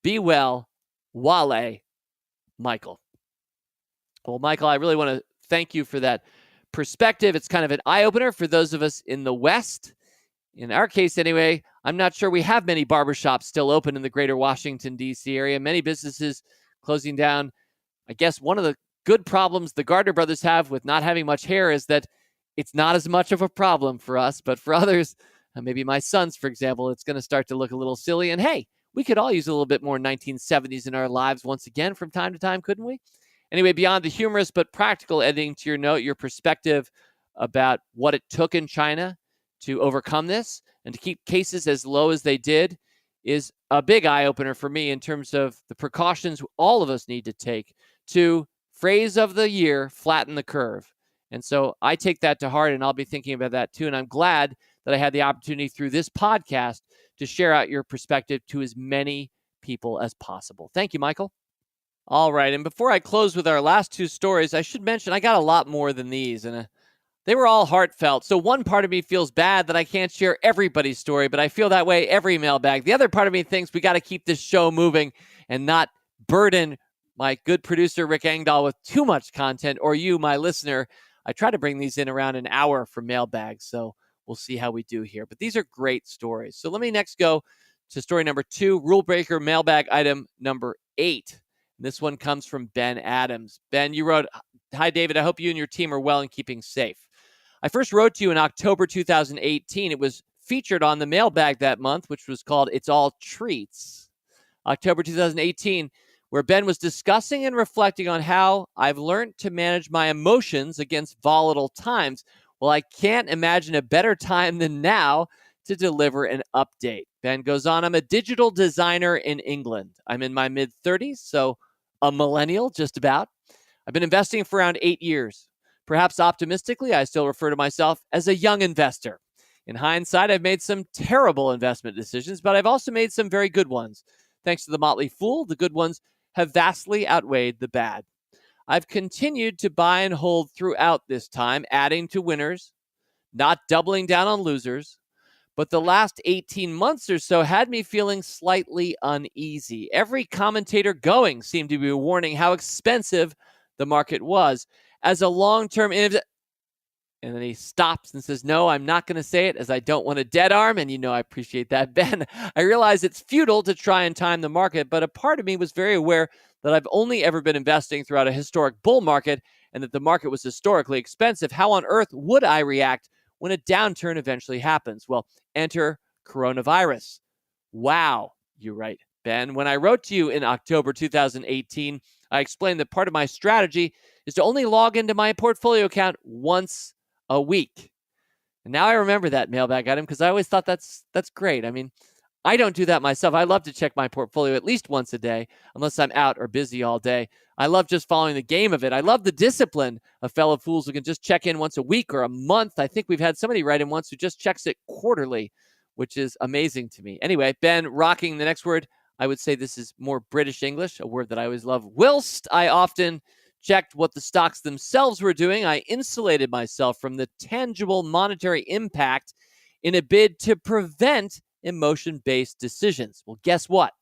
Be well, Wale, Michael. Well, Michael, I really want to thank you for that perspective. It's kind of an eye-opener for those of us in the West. In our case, anyway, I'm not sure we have many barbershops still open in the greater Washington, D.C. area. Many businesses closing down. I guess one of the good problems the Gardner brothers have with not having much hair is that it's not as much of a problem for us, but for others, maybe my sons, for example, it's going to start to look a little silly. And hey, we could all use a little bit more 1970s in our lives once again from time to time, couldn't we? Anyway, beyond the humorous but practical ending to your note, your perspective about what it took in China to overcome this and to keep cases as low as they did is a big eye-opener for me in terms of the precautions all of us need to take to, phrase of the year, flatten the curve. And so I take that to heart, and I'll be thinking about that too. And I'm glad that I had the opportunity through this podcast to share out your perspective to as many people as possible. Thank you, Michael. All right. And before I close with our last two stories, I should mention I got a lot more than these, and they were all heartfelt. So one part of me feels bad that I can't share everybody's story, but I feel that way every mailbag. The other part of me thinks we got to keep this show moving and not burden my good producer, Rick Engdahl, with too much content, or you, my listener. I try to bring these in around an hour for mailbags, so we'll see how we do here. But these are great stories. So let me next go to story number 2, Rule Breaker mailbag item number 8. This one comes from Ben Adams. Ben, you wrote, "Hi, David. I hope you and your team are well and keeping safe. I first wrote to you in October 2018. It was featured on the mailbag that month, which was called It's All Treats. October 2018, where Ben was discussing and reflecting on how I've learned to manage my emotions against volatile times. Well, I can't imagine a better time than now to deliver an update." Ben goes on, "I'm a digital designer in England. I'm in my mid-30s, so a millennial, just about. I've been investing for around 8 years. Perhaps optimistically, I still refer to myself as a young investor. In hindsight, I've made some terrible investment decisions, but I've also made some very good ones. Thanks to the Motley Fool, the good ones have vastly outweighed the bad. I've continued to buy and hold throughout this time, adding to winners, not doubling down on losers. But the last 18 months or so had me feeling slightly uneasy. Every commentator going seemed to be warning how expensive the market was. As a long-term investor," and then he stops and says, "No, I'm not going to say it as I don't want a dead arm." And you know I appreciate that, Ben. "I realize it's futile to try and time the market, but a part of me was very aware that I've only ever been investing throughout a historic bull market and that the market was historically expensive. How on earth would I react when a downturn eventually happens? Well, enter coronavirus." Wow, you write, Ben. "When I wrote to you in October 2018, I explained that part of my strategy is to only log into my portfolio account once a week." And now I remember that mailbag item because I always thought that's great. I mean, I don't do that myself. I love to check my portfolio at least once a day, unless I'm out or busy all day. I love just following the game of it. I love the discipline of fellow fools who can just check in once a week or a month. I think we've had somebody write in once who just checks it quarterly, which is amazing to me. Anyway, Ben, rocking the next word. I would say this is more British English, a word that I always love. "Whilst I often checked what the stocks themselves were doing, I insulated myself from the tangible monetary impact in a bid to prevent emotion-based decisions." Well, guess what?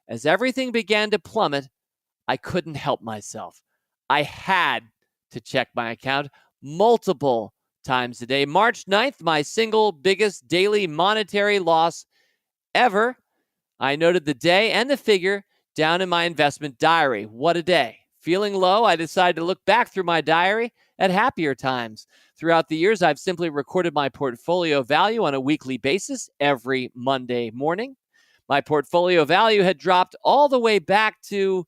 As everything began to plummet, I couldn't help myself. I had to check my account multiple times a day. March 9th, my single biggest daily monetary loss ever. I noted the day and the figure down in my investment diary. What a day. Feeling low, I decided to look back through my diary at happier times. Throughout the years, I've simply recorded my portfolio value on a weekly basis every Monday morning. My portfolio value had dropped all the way back to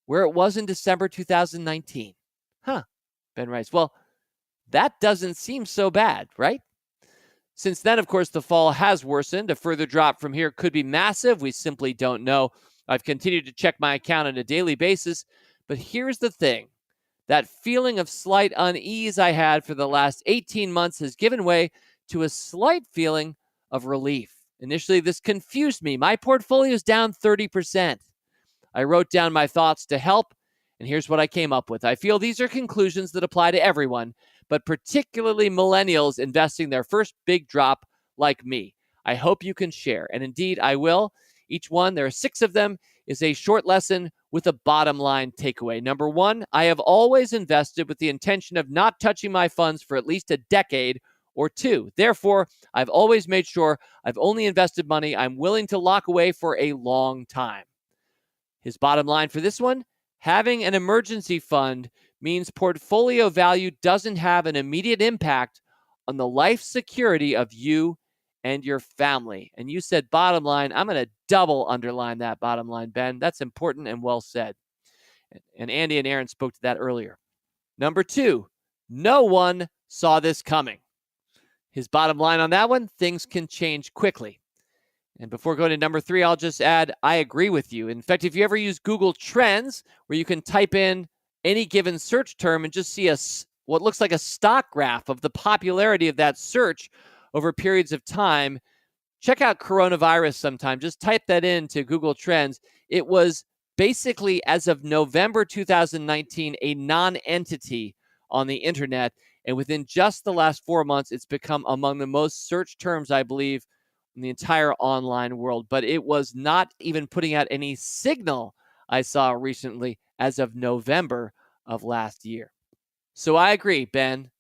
where it was in December 2019. Ben writes, well, that doesn't seem so bad, right? Since then, of course, the fall has worsened. A further drop from here could be massive. We simply don't know. I've continued to check my account on a daily basis, but here's the thing. That feeling of slight unease I had for the last 18 months has given way to a slight feeling of relief. Initially, this confused me. My portfolio is down 30%. I wrote down my thoughts to help, and here's what I came up with. I feel these are conclusions that apply to everyone, but particularly millennials investing their first big drop like me. I hope you can share, and indeed I will. Each one, there are 6 of them, is a short lesson with a bottom line takeaway. Number 1, I have always invested with the intention of not touching my funds for at least a decade or 2. Therefore, I've always made sure I've only invested money I'm willing to lock away for a long time. His bottom line for this one, having an emergency fund means portfolio value doesn't have an immediate impact on the life security of you and your family. And you said bottom line. I'm going to double underline that bottom line, Ben. That's important and well said. And Andy and Aaron spoke to that earlier. Number 2, no one saw this coming. His bottom line on that one, things can change quickly. And before going to number 3, I'll just add, I agree with you. In fact, if you ever use Google Trends, where you can type in any given search term and just see what looks like a stock graph of the popularity of that search over periods of time, check out coronavirus sometime. Just type that into Google Trends. It was basically, as of November 2019, a non-entity on the internet. And within just the last 4 months, it's become among the most searched terms, I believe, in the entire online world. But it was not even putting out any signal, I saw recently, as of November of last year. So I agree, Ben.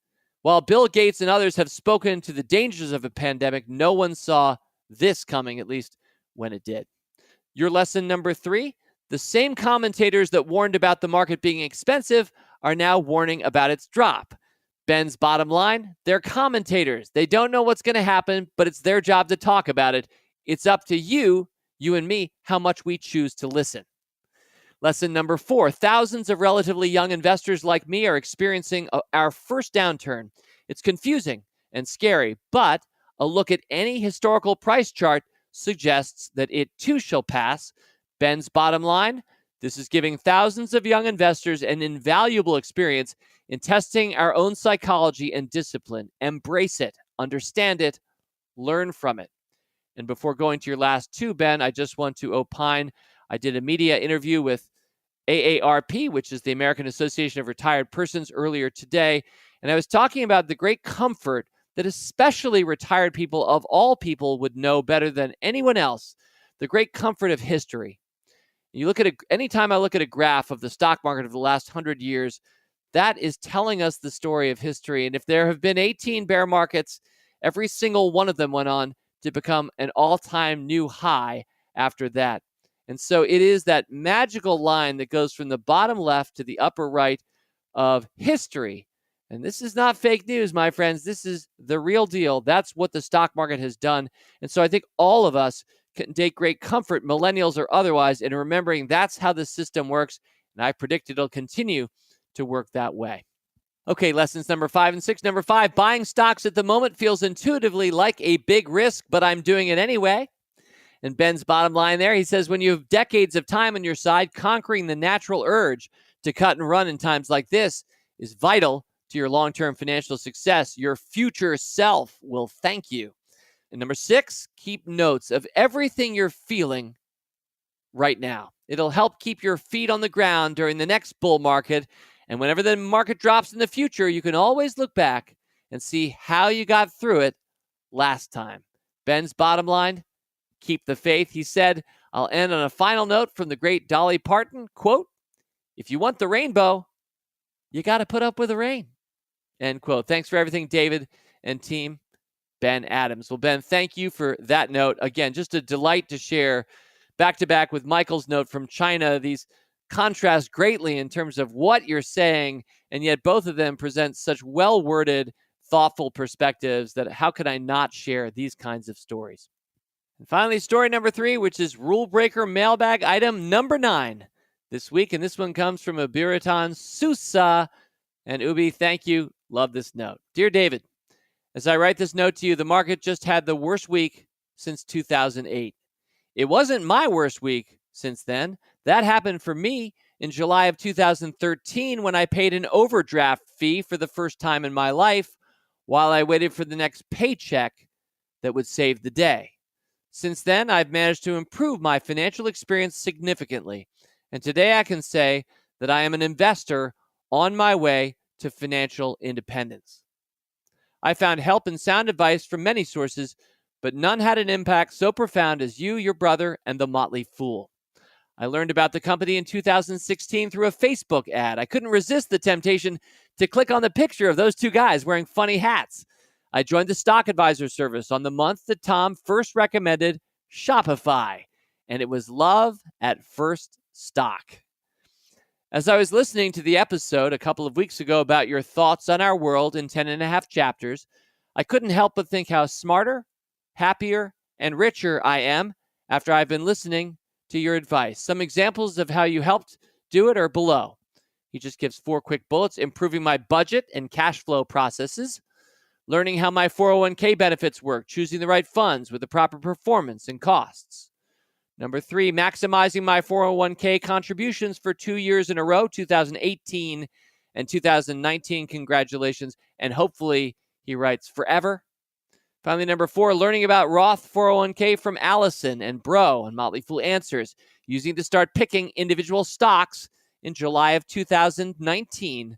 While Bill Gates and others have spoken to the dangers of a pandemic, no one saw this coming, at least when it did. Your lesson number 3, the same commentators that warned about the market being expensive are now warning about its drop. Ben's bottom line, they're commentators. They don't know what's going to happen, but it's their job to talk about it. It's up to you and me, how much we choose to listen. Lesson number 4, thousands of relatively young investors like me are experiencing our first downturn. It's confusing and scary, but a look at any historical price chart suggests that it too shall pass. Ben's bottom line, this is giving thousands of young investors an invaluable experience in testing our own psychology and discipline. Embrace it, understand it, learn from it. And before going to your last 2, Ben, I just want to opine. I did a media interview with AARP, which is the American Association of Retired Persons, earlier today. And I was talking about the great comfort that especially retired people of all people would know better than anyone else, the great comfort of history. You look at anytime I look at a graph of the stock market of the last 100 years, that is telling us the story of history. And if there have been 18 bear markets, every single one of them went on to become an all-time new high after that. And so it is that magical line that goes from the bottom left to the upper right of history. And this is not fake news, my friends. This is the real deal. That's what the stock market has done. And so I think all of us can take great comfort, millennials or otherwise, in remembering that's how the system works. And I predict it'll continue to work that way. Okay, lessons number 5 and 6. Number 5, buying stocks at the moment feels intuitively like a big risk, but I'm doing it anyway. And Ben's bottom line there, he says, when you have decades of time on your side, conquering the natural urge to cut and run in times like this is vital to your long-term financial success. Your future self will thank you. And number 6, keep notes of everything you're feeling right now. It'll help keep your feet on the ground during the next bull market. And whenever the market drops in the future, you can always look back and see how you got through it last time. Ben's bottom line, keep the faith. He said, I'll end on a final note from the great Dolly Parton, quote, if you want the rainbow, you got to put up with the rain. End quote. Thanks for everything, David and team. Ben Adams. Well, Ben, thank you for that note. Again, just a delight to share back to back with Michael's note from China. These contrast greatly in terms of what you're saying, and yet both of them present such well-worded, thoughtful perspectives that how could I not share these kinds of stories? And finally, story number 3, which is rule breaker mailbag item number 9 this week. And this one comes from Abiritan Susa. And Ubi, thank you. Love this note. Dear David, as I write this note to you, the market just had the worst week since 2008. It wasn't my worst week since then. That happened for me in July of 2013 when I paid an overdraft fee for the first time in my life while I waited for the next paycheck that would save the day. Since then, I've managed to improve my financial experience significantly. And today I can say that I am an investor on my way to financial independence. I found help and sound advice from many sources, but none had an impact so profound as you, your brother, and the Motley Fool. I learned about the company in 2016 through a Facebook ad. I couldn't resist the temptation to click on the picture of those two guys wearing funny hats. I joined the stock advisor service on the month that Tom first recommended Shopify, and it was love at first stock. As I was listening to the episode a couple of weeks ago about your thoughts on our world in 10.5 chapters, I couldn't help but think how smarter, happier, and richer I am after I've been listening to your advice. Some examples of how you helped do it are below. He just gives 4 quick bullets: improving my budget and cash flow processes, learning how my 401k benefits work, choosing the right funds with the proper performance and costs. Number 3, maximizing my 401k contributions for 2 years in a row, 2018 and 2019. Congratulations. And hopefully, he writes, forever. Finally, number 4, learning about Roth 401k from Allison and Bro and Motley Fool Answers, using to start picking individual stocks in July of 2019.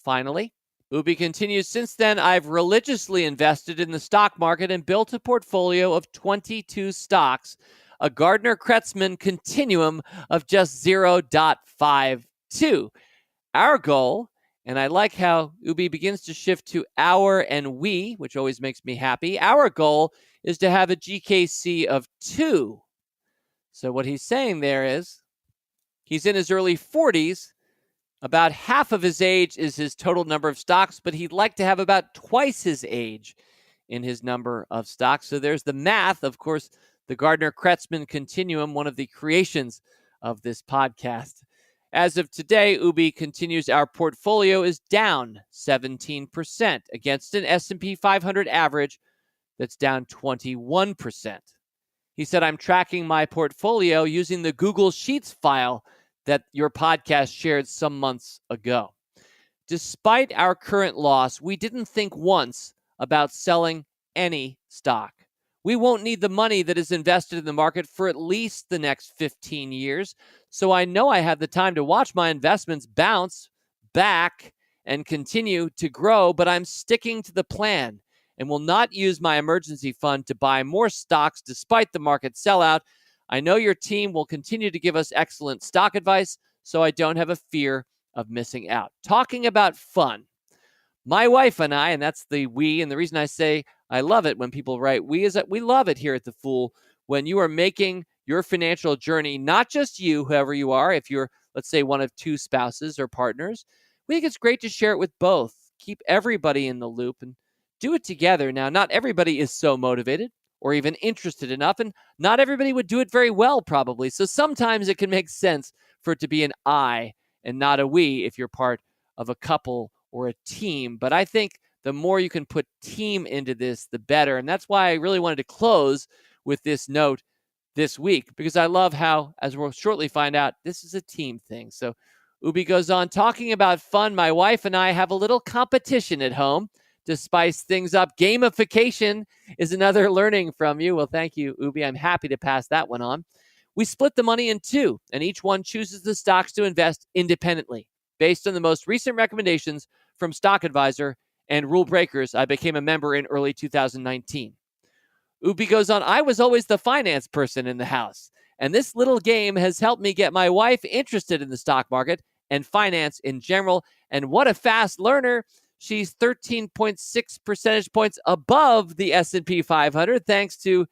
Finally, Ubi continues, since then, I've religiously invested in the stock market and built a portfolio of 22 stocks, a Gardner Kretzmann continuum of just 0.52. Our goal, and I like how Ubi begins to shift to our and we, which always makes me happy. Our goal is to have a GKC of 2. So what he's saying there is he's in his early 40s. About half of his age is his total number of stocks, but he'd like to have about twice his age in his number of stocks. So there's the math. Of course, the Gardner Kretzmann continuum, one of the creations of this podcast. As of today, Ubi continues, our portfolio is down 17% against an S&P 500 average that's down 21%. He said, I'm tracking my portfolio using the Google Sheets file that your podcast shared some months ago. Despite our current loss, we didn't think once about selling any stock. We won't need the money that is invested in the market for at least the next 15 years. So I know I have the time to watch my investments bounce back and continue to grow, but I'm sticking to the plan and will not use my emergency fund to buy more stocks despite the market sellout. I know your team will continue to give us excellent stock advice, so I don't have a fear of missing out. Talking about fun, my wife and I, and that's the we, and the reason I say I love it when people write we is that we love it here at The Fool when you are making your financial journey, not just you, whoever you are, if you're, let's say, one of 2 spouses or partners, we think it's great to share it with both. Keep everybody in the loop and do it together. Now, not everybody is so motivated or even interested enough, and not everybody would do it very well, probably. So sometimes it can make sense for it to be an I and not a we if you're part of a couple or a team. But I think the more you can put team into this, the better. And that's why I really wanted to close with this note this week, because I love how, as we'll shortly find out, this is a team thing. So Ubi goes on, talking about fun, my wife and I have a little competition at home to spice things up. Gamification is another learning from you. Well, thank you, Ubi. I'm happy to pass that one on. We split the money in 2, and each one chooses the stocks to invest independently. Based on the most recent recommendations from Stock Advisor and Rule Breakers, I became a member in early 2019. Ubi goes on, I was always the finance person in the house, and this little game has helped me get my wife interested in the stock market and finance in general. And what a fast learner. She's 13.6 percentage points above the S&P 500 thanks to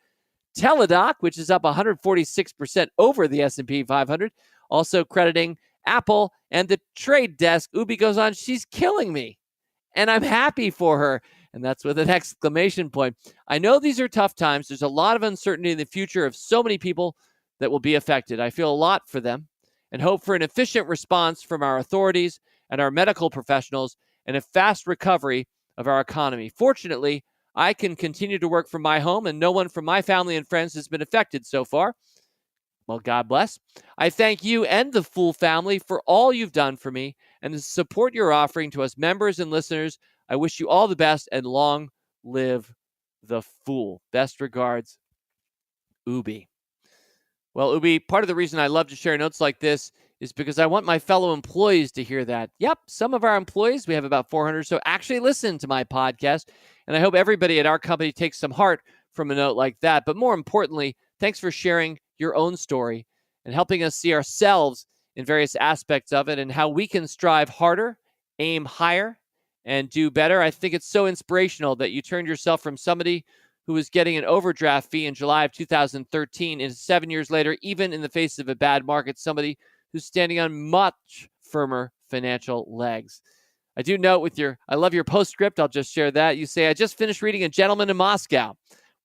Teladoc, which is up 146% over the S&P 500. Also crediting Apple and the trade desk. Ubi goes on, she's killing me, and I'm happy for her. And that's with an exclamation point. I know these are tough times. There's a lot of uncertainty in the future of so many people that will be affected. I feel a lot for them and hope for an efficient response from our authorities and our medical professionals and a fast recovery of our economy. Fortunately, I can continue to work from my home, and no one from my family and friends has been affected so far. Well, God bless. I thank you and the Fool family for all you've done for me and the support you're offering to us members and listeners. I wish you all the best, and long live the Fool. Best regards, Ubi. Well, Ubi, part of the reason I love to share notes like this is because I want my fellow employees to hear that. Yep, some of our employees, we have about 400 or so, actually listen to my podcast, and I hope everybody at our company takes some heart from a note like that. But more importantly, thanks for sharing your own story and helping us see ourselves in various aspects of it and how we can strive harder, aim higher, and do better. I think it's so inspirational that you turned yourself from somebody who was getting an overdraft fee in July of 2013 and 7 years later, even in the face of a bad market, somebody who's standing on much firmer financial legs. I do note I love your postscript. I'll just share that. You say, I just finished reading A Gentleman in Moscow.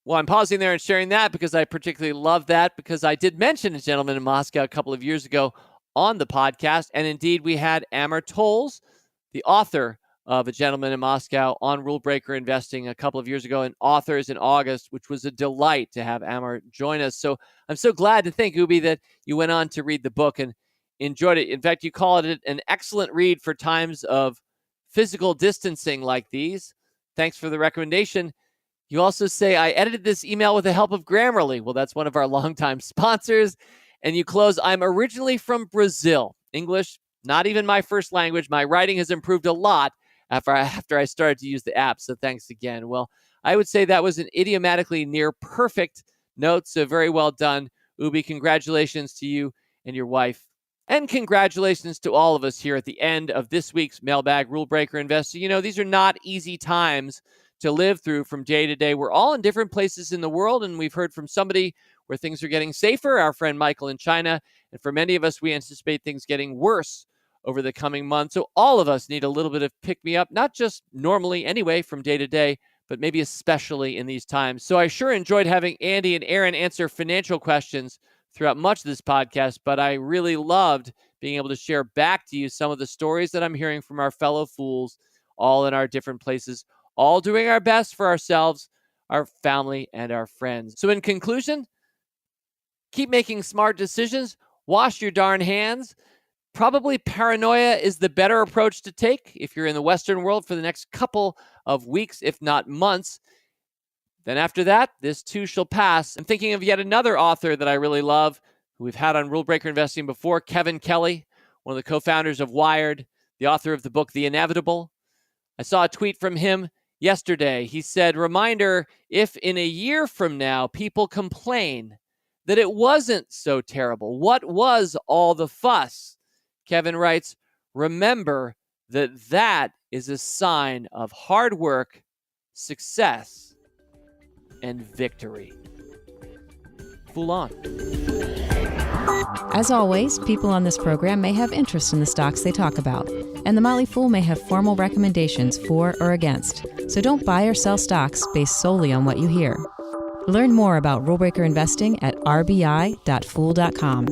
Well, I'm pausing there and sharing that because I particularly love that, because I did mention A Gentleman in Moscow a couple of years ago on the podcast. And indeed, we had Amar Tolles, the author of A Gentleman in Moscow, on Rule Breaker Investing a couple of years ago, and authors in August, which was a delight to have Amar join us. So I'm so glad to think, Ubi, that you went on to read the book and enjoyed it. In fact, you call it an excellent read for times of physical distancing like these. Thanks for the recommendation. You also say, I edited this email with the help of Grammarly. Well, that's one of our longtime sponsors. And you close, I'm originally from Brazil. English, not even my first language. My writing has improved a lot after I started to use the app. So thanks again. Well, I would say that was an idiomatically near perfect note. So very well done, Ubi. Congratulations to you and your wife. And congratulations to all of us here at the end of this week's Mailbag Rule Breaker Investing. You know, these are not easy times to live through from day to day. We're all in different places in the world, and we've heard from somebody where things are getting safer, our friend Michael in China. And for many of us, we anticipate things getting worse over the coming months. So all of us need a little bit of pick-me-up, not just normally anyway from day to day, but maybe especially in these times. So I sure enjoyed having Andy and Aaron answer financial questions throughout much of this podcast, but I really loved being able to share back to you some of the stories that I'm hearing from our fellow fools, all in our different places, all doing our best for ourselves, our family, and our friends. So in conclusion, keep making smart decisions, wash your darn hands. Probably paranoia is the better approach to take if you're in the Western world for the next couple of weeks, if not months. Then after that, this too shall pass. I'm thinking of yet another author that I really love, who we've had on Rule Breaker Investing before, Kevin Kelly, one of the co-founders of Wired, the author of the book, The Inevitable. I saw a tweet from him yesterday. He said, reminder, if in a year from now people complain that it wasn't so terrible, what was all the fuss? Kevin writes, remember that is a sign of hard work, success, and victory. Fool on. As always, people on this program may have interest in the stocks they talk about, and the Motley Fool may have formal recommendations for or against, so don't buy or sell stocks based solely on what you hear. Learn more about Rule Breaker Investing at rbi.fool.com.